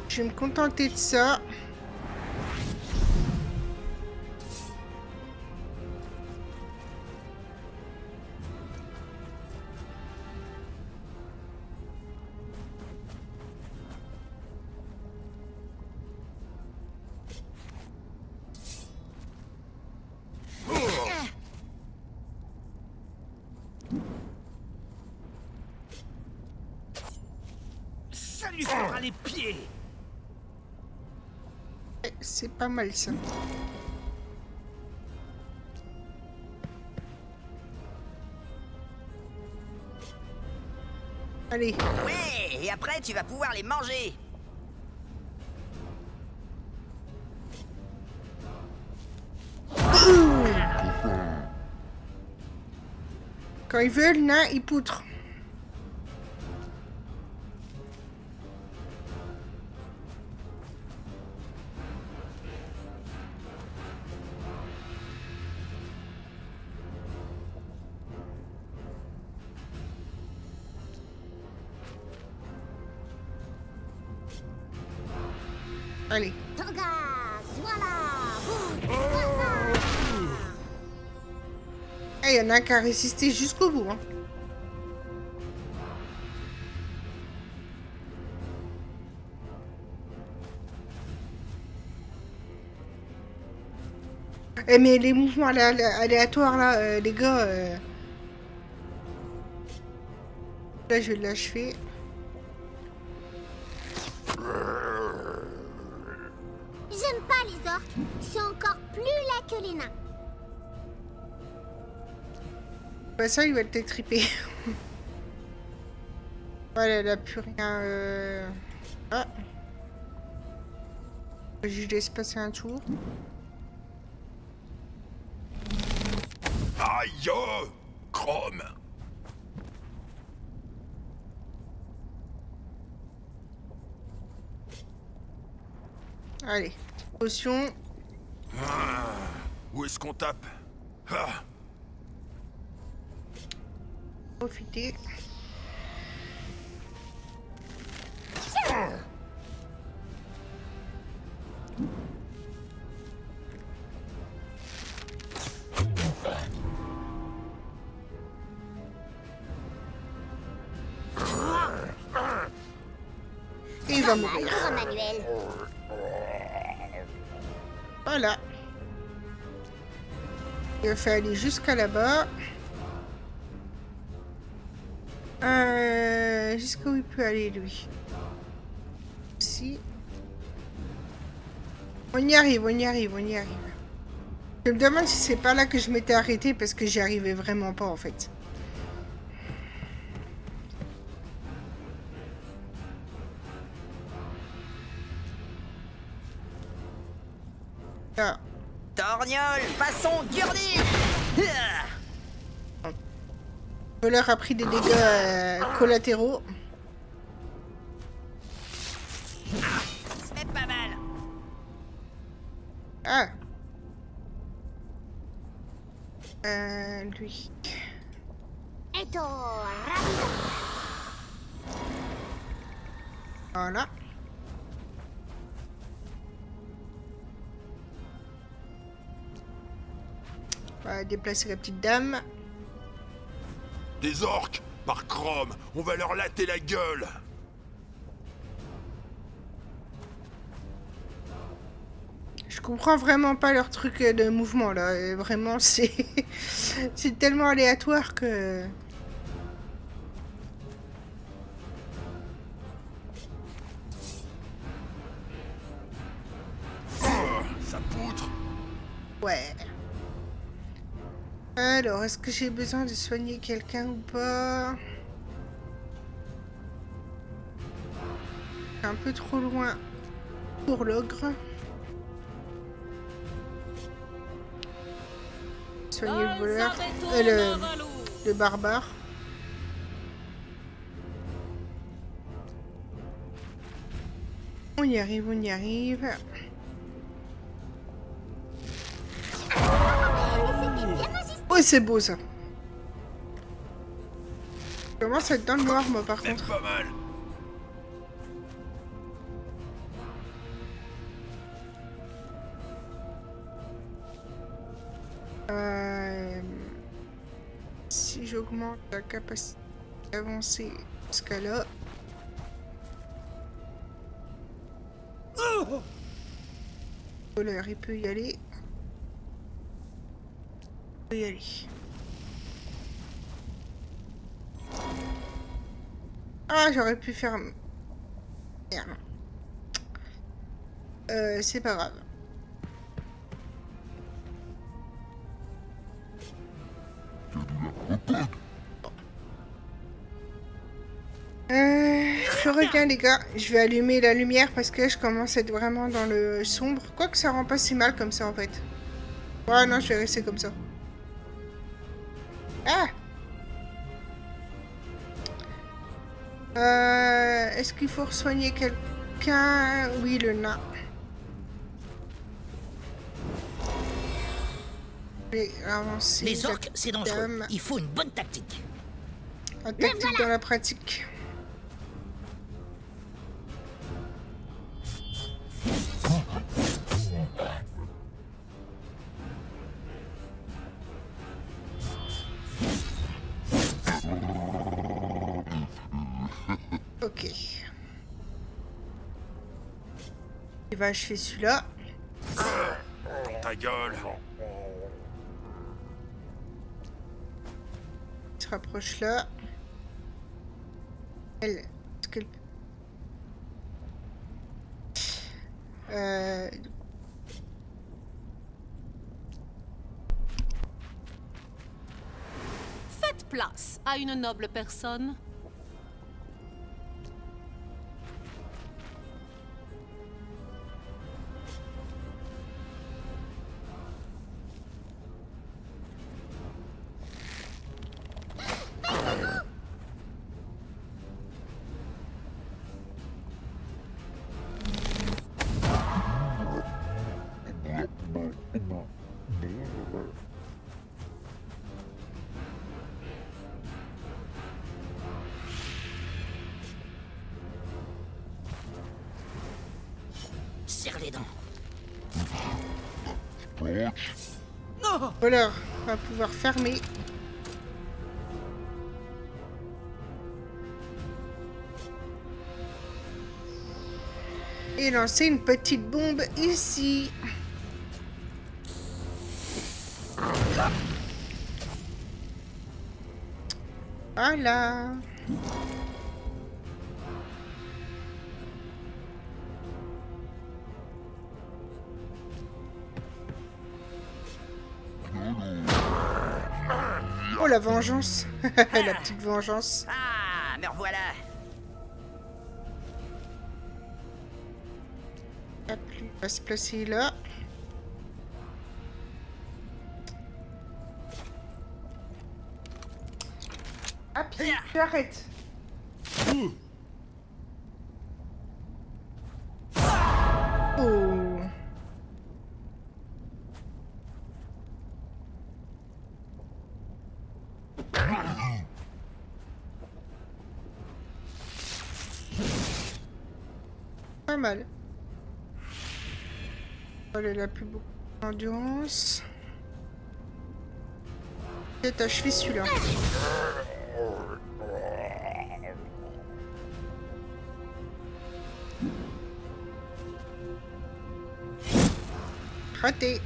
Je vais me contenter de ça. lui fera les pieds. C'est pas mal ça. Allez. Ouais, et après tu vas pouvoir les manger. Quand ils veulent, nain, ils poutrent. Allez. Tangas, voilà. Il y en a un qui a résisté jusqu'au bout. Hein. Eh, mais les mouvements aléatoires là, les gars. Là, je vais l'achever. J'aime pas les orques. C'est encore plus laid que les nains. Bah ça, il va être trippé. Voilà, elle a plus rien. Ah. Je laisse passer un tour. Aïe! Chrome! Allez, potion. Où est-ce qu'on tape? Ah. Profiter. Et il va mourir. Manuel. Voilà. Il va falloir aller jusqu'à là-bas. Jusqu'où il peut aller, lui? Si. On y arrive, on y arrive, on y arrive. Je me demande si c'est pas là que je m'étais arrêté parce que j'y arrivais vraiment pas, en fait. Là. Torgnole, façon Gurdil. Le voleur a pris des dégâts collatéraux. C'est pas mal. Ah. Lui. Esto, rápido. Voilà. On va déplacer la petite dame. Des orques! Par Chrome! On va leur latter la gueule! Je comprends vraiment pas leur truc de mouvement là. Vraiment, c'est c'est tellement aléatoire que. Ça poutre! Ouais. Alors, est-ce que j'ai besoin de soigner quelqu'un ou pas? Un peu trop loin pour l'ogre. Soigner le voleur. Le barbare. On y arrive, on y arrive. Oh, c'est beau ça. Je commence à être dans le noir, moi, par contre. Pas mal! Si j'augmente la capacité d'avancer jusqu'à là. Le voleur, il peut y aller. Il peut y aller. Ah, j'aurais pu faire Merde. C'est pas grave. Je reviens les gars, je vais allumer la lumière parce que je commence à être vraiment dans le sombre. Quoique ça rend pas si mal comme ça en fait. Ouais non, je vais rester comme ça. Ah! Est-ce qu'il faut soigner quelqu'un? Oui, le nain. Les orques, c'est dangereux. Il faut une bonne tactique. La tactique dans la pratique. Ok. Il va achever celui-là. Ta gueule. Il se rapproche là. Elle. Est-ce qu'elle... Faites place à une noble personne. Serre les dents. Voilà, on va pouvoir fermer. Et lancer une petite bombe ici. Voilà. Oh la vengeance. La petite vengeance. Ah, me revoilà. Hop, lui va se placer là. Ah, puis tu arrêtes. Oh. Pas mal. Elle a plus beaucoup d'endurance. Peut-être achever celui-là. Raté.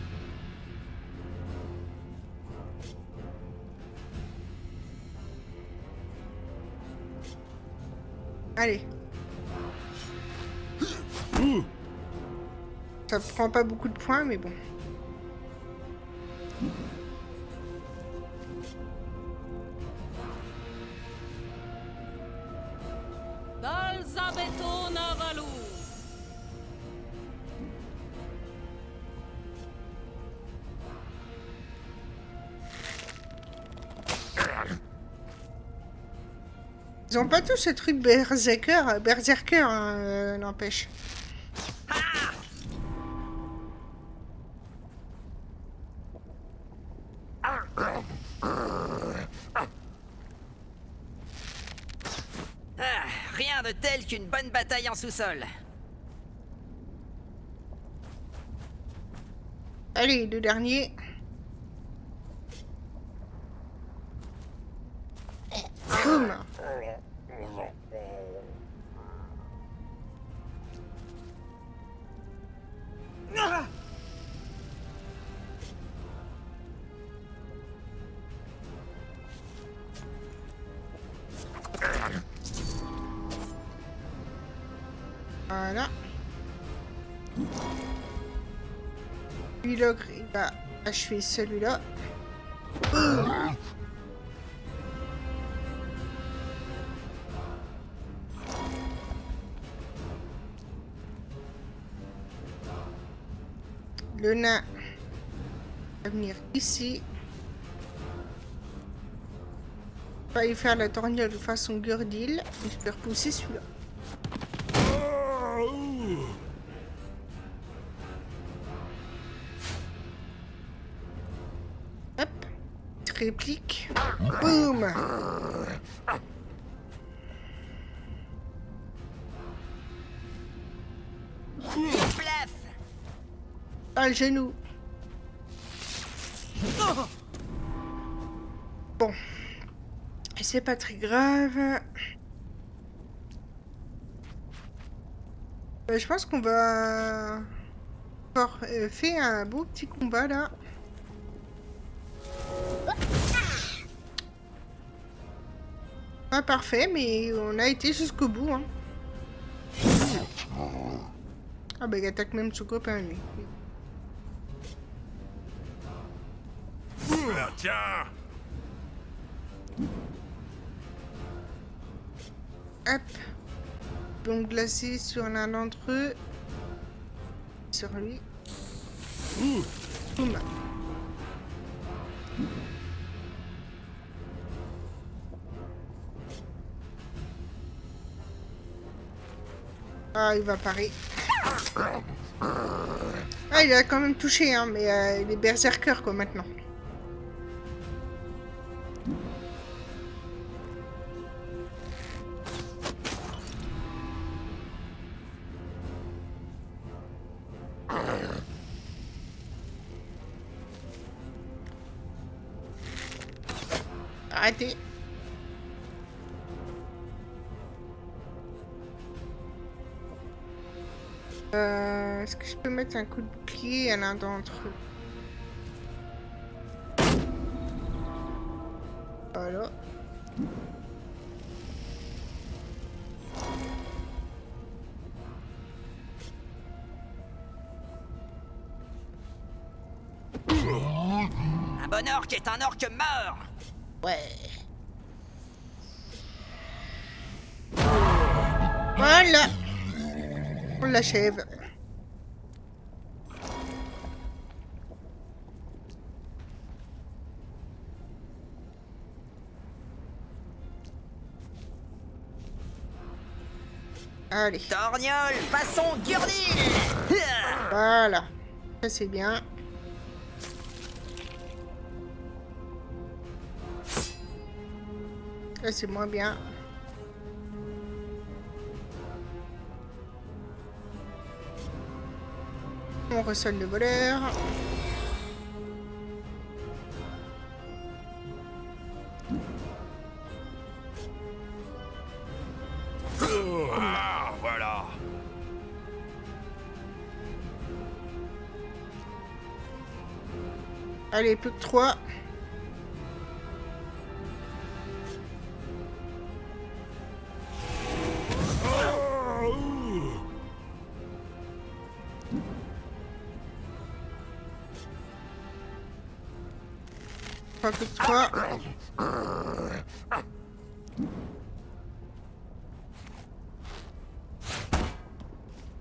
Allez. Ça prend pas beaucoup de points, mais bon. Balzabetona Valou. Ils ont pas tous ce truc berserker, hein, n'empêche. Rien de tel qu'une bonne bataille en sous-sol. Allez, le dernier. Boum. Voilà. Lui, l'ogre, il va achever celui-là. Le nain va venir ici. Il va y faire la torgnole de façon Gurdil. Et je vais repousser celui-là. Hop. Réplique. Boum. Ah, le genou. Bon. C'est pas très grave. Je pense qu'on va encore faire un beau petit combat là. Pas parfait, mais on a été jusqu'au bout. Hein. Ah bah il attaque même son copain lui. Tiens. Hop. Donc glacé sur l'un d'entre eux. Sur lui. Boum. Ah, il va parer. Ah, il a quand même touché, hein, mais il est berserker quoi maintenant. Arrêtez. Est-ce que je peux mettre un coup de bouclier à l'un d'entre eux? Voilà. Un bon orc est un orc mort. Ouais. Voilà. On l'achève. Allez. Torgnole, façon Gurdil. Voilà. Ça c'est bien. Ça c'est moins bien. On ressonne le voleur. Ah, voilà. Allez, plus que 3. Pas plus que 3.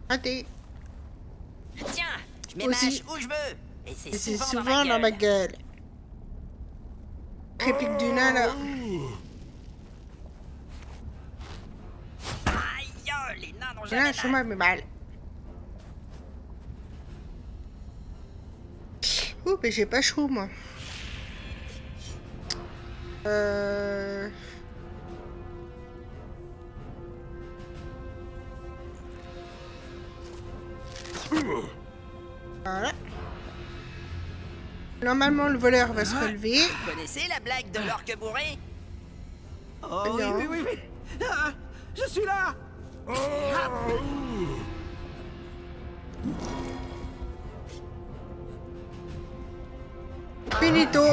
Raté. Tiens, je mets ma hache où je veux. Et Et c'est c'est souvent dans ma gueule. Réplique du nain là. Aïe, les nains n'ont Là, jamais je mal. me mal. Ouh, mais j'ai pas chaud moi. Voilà. Normalement, le voleur va se relever. Vous connaissez la blague de l'orque bourré? Oh oui, Non. oui, oui, oui. Ah, je suis là. Finito.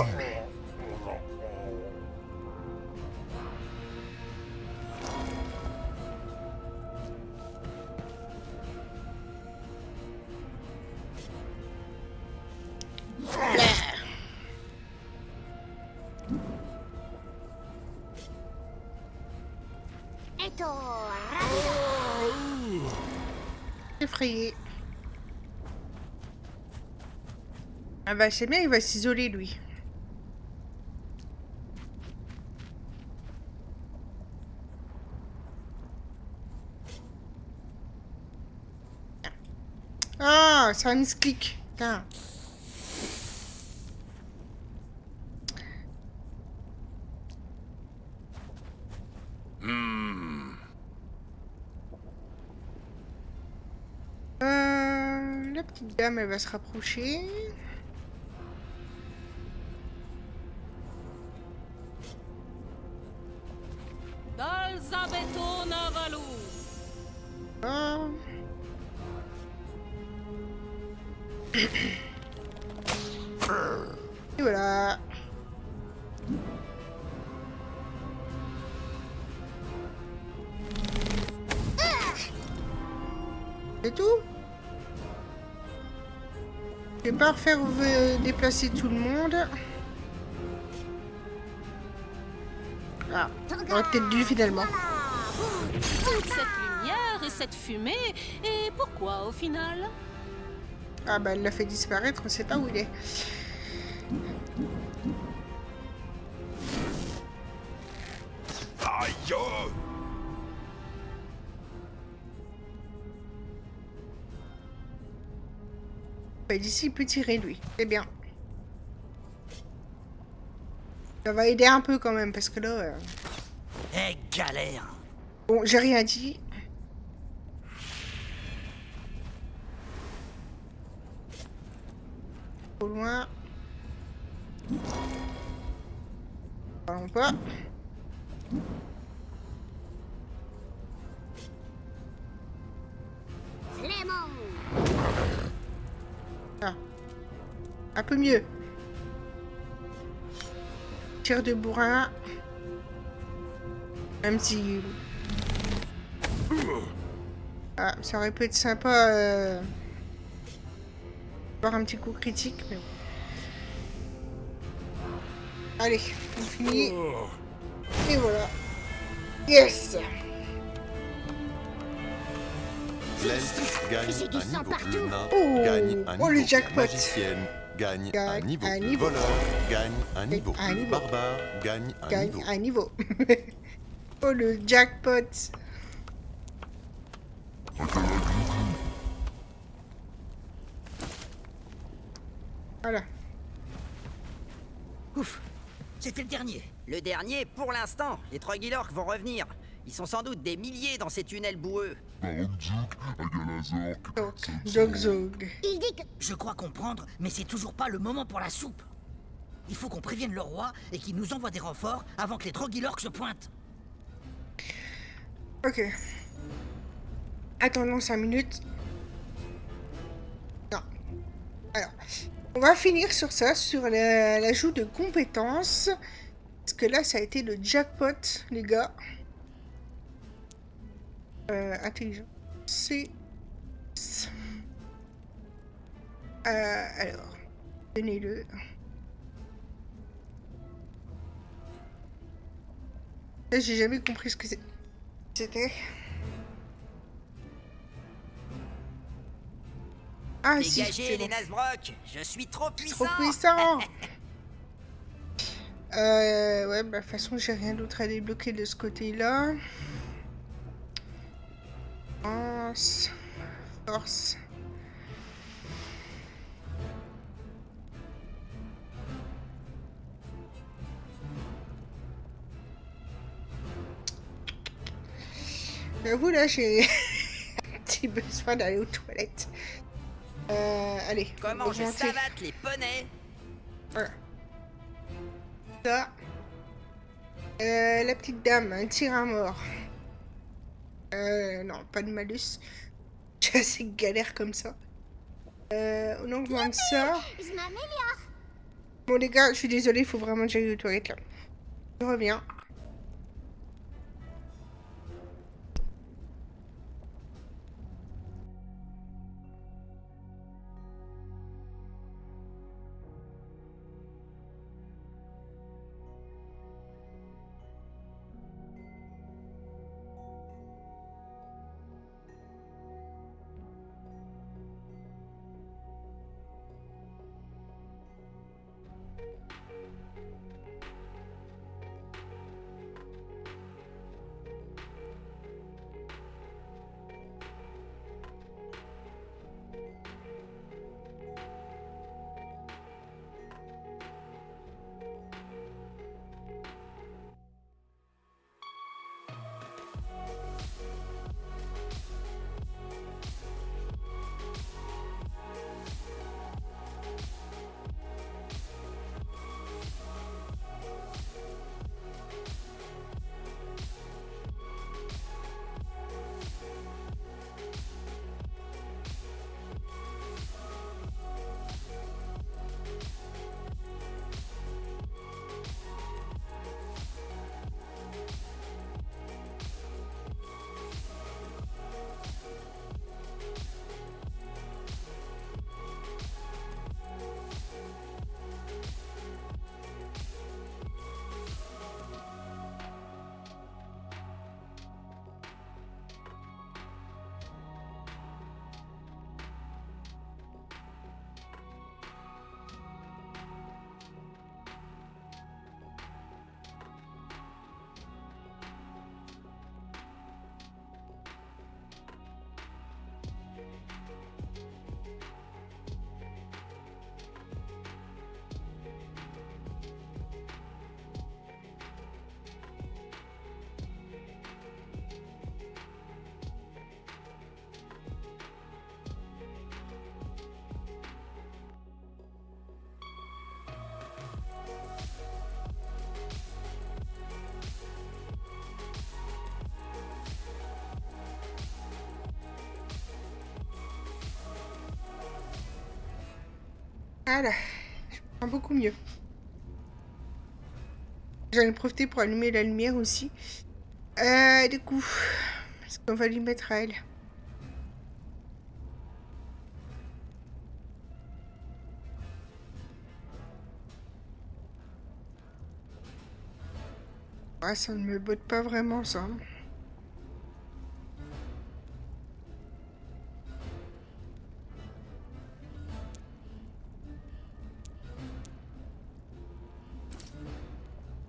Movimiento rápido. Effrayé. Ah bah c'est bien, il va s'isoler lui. Ah, c'est un misclic. Putain. La petite dame, elle va se rapprocher. Dalzabetona Valou. Ah. Et voilà. C'est tout? Je vais pas refaire déplacer tout le monde. Ah, on aurait peut-être dû finalement. Toute cette lumière et cette fumée, et pourquoi au final? Ah bah elle l'a fait disparaître, on sait pas où il est. Aïe! Bah, d'ici il peut tirer lui, c'est bien. Ça va aider un peu quand même parce que là... Eh, galère. Bon, j'ai rien dit. Trop loin. Parlons pas. Ah. Un peu mieux. Tir de bourrin. Même si... Ah, ça aurait pu être sympa... Voir un petit coup critique, mais... Allez, on finit. Et voilà. Yes! L'elfe gagne J'ai du un sang niveau. partout. Le nain Oh, gagne un oh, niveau. le jackpot. La magicienne gagne un niveau. un Le niveau. voleur gagne un niveau. un Le niveau. barbare gagne un Gagne niveau. un niveau. Oh, le jackpot. Voilà. Ouf, c'était le dernier. Le dernier, pour l'instant. Les Trogilorks vont revenir. Ils sont sans doute des milliers dans ces tunnels boueux. Zog Zog. Il dit que... Je crois comprendre, mais c'est toujours pas le moment pour la soupe. Il faut qu'on prévienne le roi et qu'il nous envoie des renforts avant que les Trogilorks se pointent. Ok. Attendons 5 minutes. Non. Alors, on va finir sur ça, sur l'ajout de compétences. Parce que là, ça a été le jackpot, les gars. Intelligence. C'est... alors, donnez-le. Là, j'ai jamais compris ce que c'était. Ah, si, Dégagez c'est les bon. Nazbrok. Je suis trop puissant. Trop puissant. Ouais, bah de toute façon, j'ai rien d'autre à débloquer de ce côté-là. Force. Force. J'avoue, là, j'ai un petit besoin d'aller aux toilettes. Allez. Comment je augmenter. savate les poneys. Voilà. Ça. La petite dame, un tir à mort. Non, pas de malus. J'ai assez galère comme ça. On augmente ça. Je m'améliore. Bon les gars, je suis désolée, il faut vraiment que j'aille aux toilettes là. Je reviens. Voilà, je me sens beaucoup mieux. J'en ai profité pour allumer la lumière aussi. Du coup, est-ce qu'on va lui mettre à elle? Ouais, ça ne me botte pas vraiment, ça.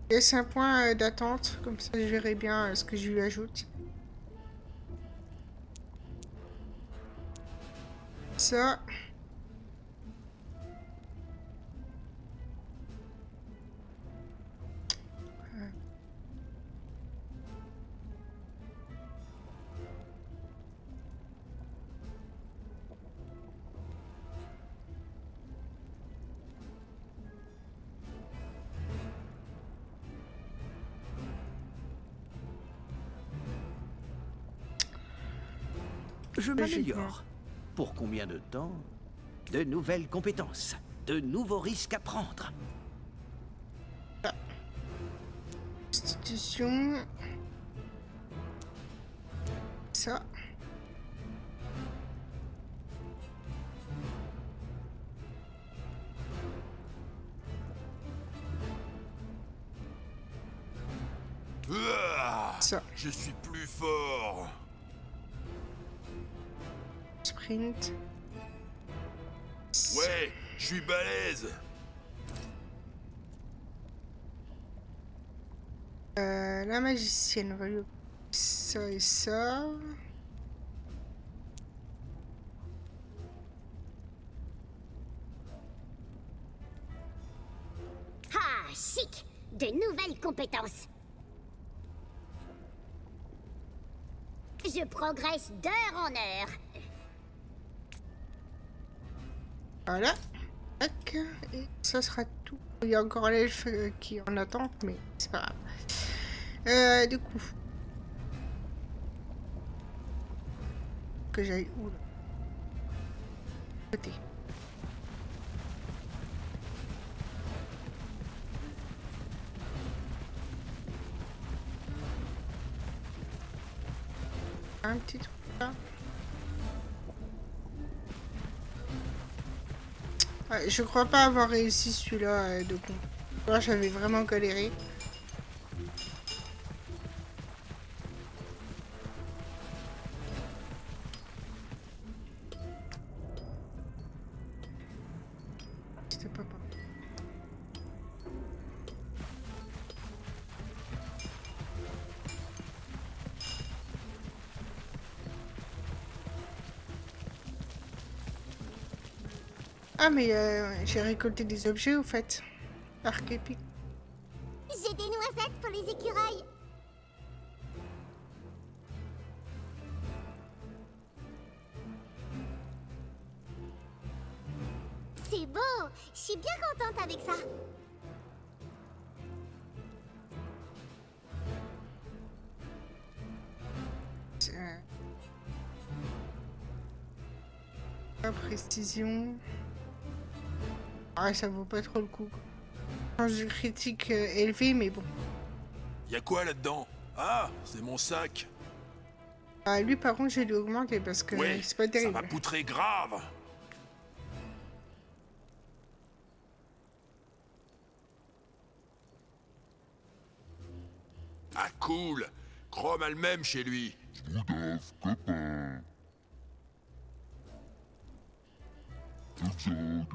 Laisse un point d'attente, comme ça je verrai bien ce que je lui ajoute. Ça. Je m'améliore. Pour combien de temps? De nouvelles compétences, de nouveaux risques à prendre. Constitution. Ça. Ça. Je suis plus fort. Sprint. Ouais, je suis balèze. La magicienne, on va lui... Ça et ça. Ah, chic! De nouvelles compétences. Je progresse d'heure en heure. Voilà. Tac. Et ça sera tout. Il y a encore l'elfe qui est en attente, mais c'est pas grave. Du coup. Que j'aille où là? Côté. Un petit truc là. Ouais, je crois pas avoir réussi celui-là de con. Là, j'avais vraiment galéré. C'était pas pareil. Ah mais j'ai récolté des objets au fait. Arc épique. J'ai des noisettes pour les écureuils. C'est beau. Je suis bien contente avec ça. Précision. Ah, ça vaut pas trop le coup. Change de critique élevé, mais bon. Y'a quoi là-dedans? Ah, c'est mon sac. Ah, lui, par contre, j'ai dû augmenter parce que Ouais, c'est pas terrible. ça m'a poutré grave. Ah cool. Chrome a le même chez lui. Boudaf, copain. Zog.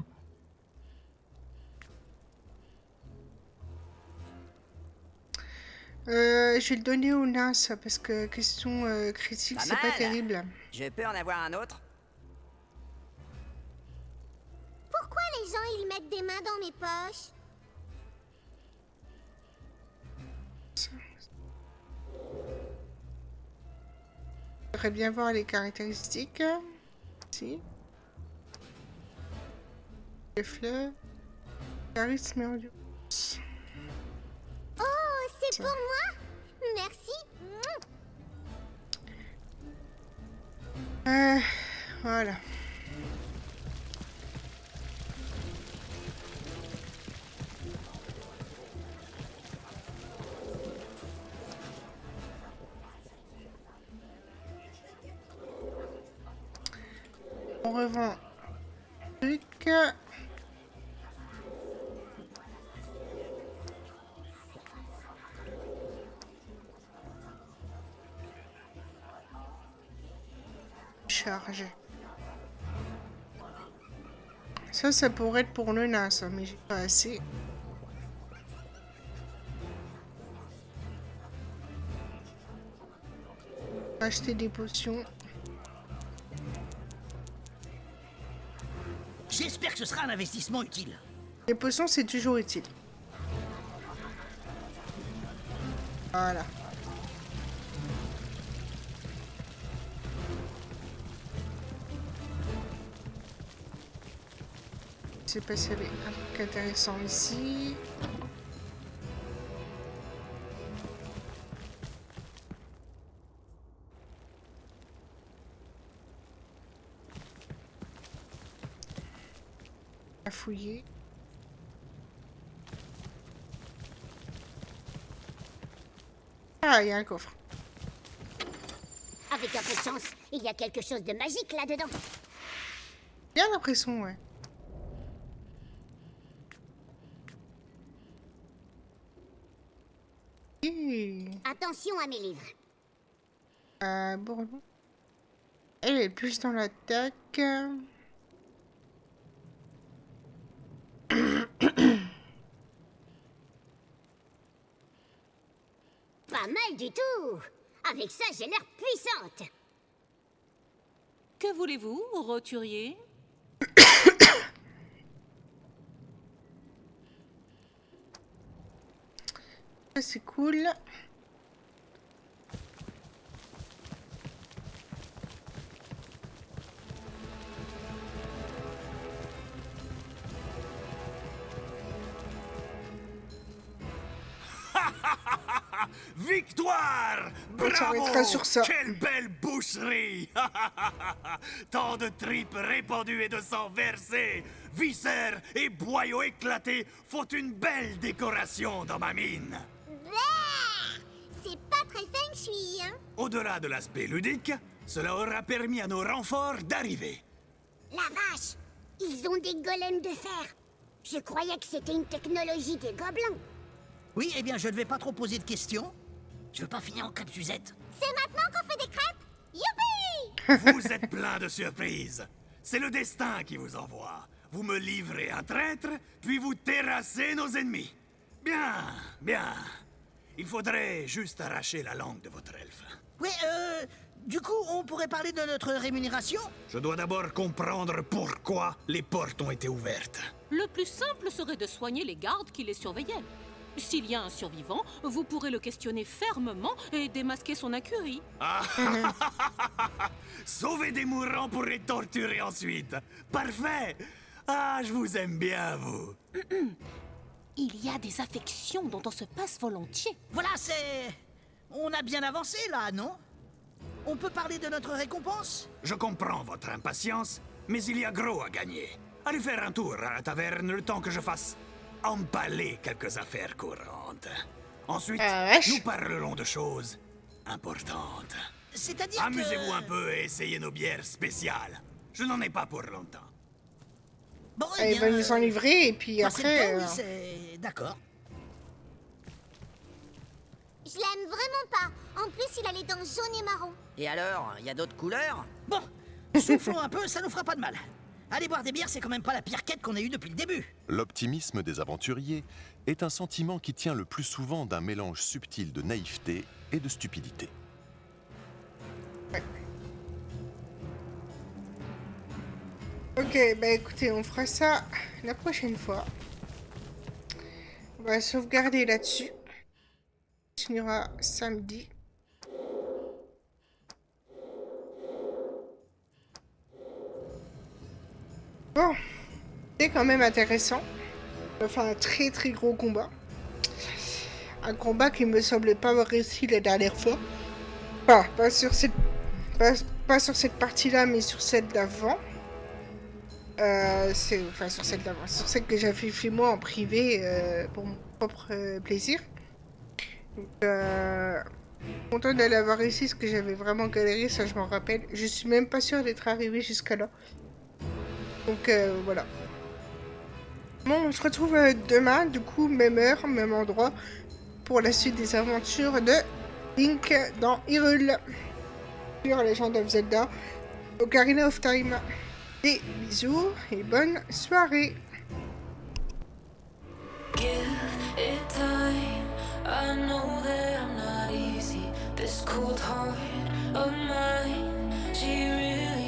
Je vais le donner au nain, ça, parce que question critique, c'est pas terrible. Je peux en avoir un autre? Pourquoi les gens, ils mettent des mains dans mes poches? J'aimerais bien voir les caractéristiques. Si. Les fleurs. Charisme et endurance. Oh, c'est pour moi? Merci. Voilà. on revend le truc. Charge. Ça pourrait être pour le nain, ça, mais j'ai pas assez. Acheter des potions. J'espère que ce sera un investissement utile. Les potions, c'est toujours utile. Voilà. C'est passé un truc intéressant ici. À fouiller. Ah, il y a un coffre. Avec un peu de chance, il y a quelque chose de magique là-dedans. Bien l'impression, ouais. Attention à mes livres. Bon. Elle est plus dans l'attaque. Pas mal du tout. Avec ça, j'ai l'air puissante. Que voulez-vous, roturier? Ça, c'est cool. Victoire! Bravo! Sur ça. Quelle belle boucherie! Tant de tripes répandues et de sang versé, viscères et boyaux éclatés font une belle décoration dans ma mine. C'est pas très feng shui, hein? Au-delà de l'aspect ludique, cela aura permis à nos renforts d'arriver. La vache! Ils ont des golems de fer. Je croyais que c'était une technologie des gobelins. Oui, eh bien, je ne vais pas trop poser de questions. Je veux pas finir en crêpe Suzette. C'est maintenant qu'on fait des crêpes? Youpi! Vous êtes plein de surprises. C'est le destin qui vous envoie. Vous me livrez un traître, puis vous terrassez nos ennemis. Bien, bien. Il faudrait juste arracher la langue de votre elfe. Oui, du coup, on pourrait parler de notre rémunération? Je dois d'abord comprendre pourquoi les portes ont été ouvertes. Le plus simple serait de soigner les gardes qui les surveillaient. S'il y a un survivant, vous pourrez le questionner fermement et démasquer son incurie. Sauver des mourants pour les torturer ensuite. Parfait. Ah, je vous aime bien, vous. Il y a des affections dont on se passe volontiers. Voilà, c'est... On a bien avancé, là, non? On peut parler de notre récompense? Je comprends votre impatience, mais il y a gros à gagner. Allez faire un tour à la taverne le temps que je fasse empaler quelques affaires courantes. Ensuite, nous parlerons de choses importantes. C'est-à-dire Amusez-vous un peu et essayez nos bières spéciales. Je n'en ai pas pour longtemps. Bon, il va nous en livrer et puis après... Oui, c'est... D'accord. Je l'aime vraiment pas. En plus, il a les dents jaunes et marron. Et alors, il y a d'autres couleurs? Bon, soufflons un peu, ça nous fera pas de mal. Aller boire des bières, c'est quand même pas la pire quête qu'on ait eue depuis le début. L'optimisme des aventuriers est un sentiment qui tient le plus souvent d'un mélange subtil de naïveté et de stupidité. Ouais. Ok, bah écoutez, on fera ça la prochaine fois. On va sauvegarder là-dessus. On continuera samedi. Bon, c'est quand même intéressant. Enfin, un très très gros combat. Un combat qui me semblait pas avoir réussi la dernière fois. Pas sur cette partie-là, mais sur celle d'avant. Enfin, sur celle d'avant. Sur celle que j'avais fait moi en privé pour mon propre plaisir. Donc, content d'aller avoir réussi, ce que j'avais vraiment galéré, ça je m'en rappelle. Je suis même pas sûre d'être arrivé jusqu'à là. Donc voilà. Bon, on se retrouve demain, du coup, même heure, même endroit, pour la suite des aventures de Link dans Hyrule, sur Legend of Zelda, Ocarina of Time. Des bisous et bonne soirée. Give it time. I know that I'm not easy. This cold heart of mine, she really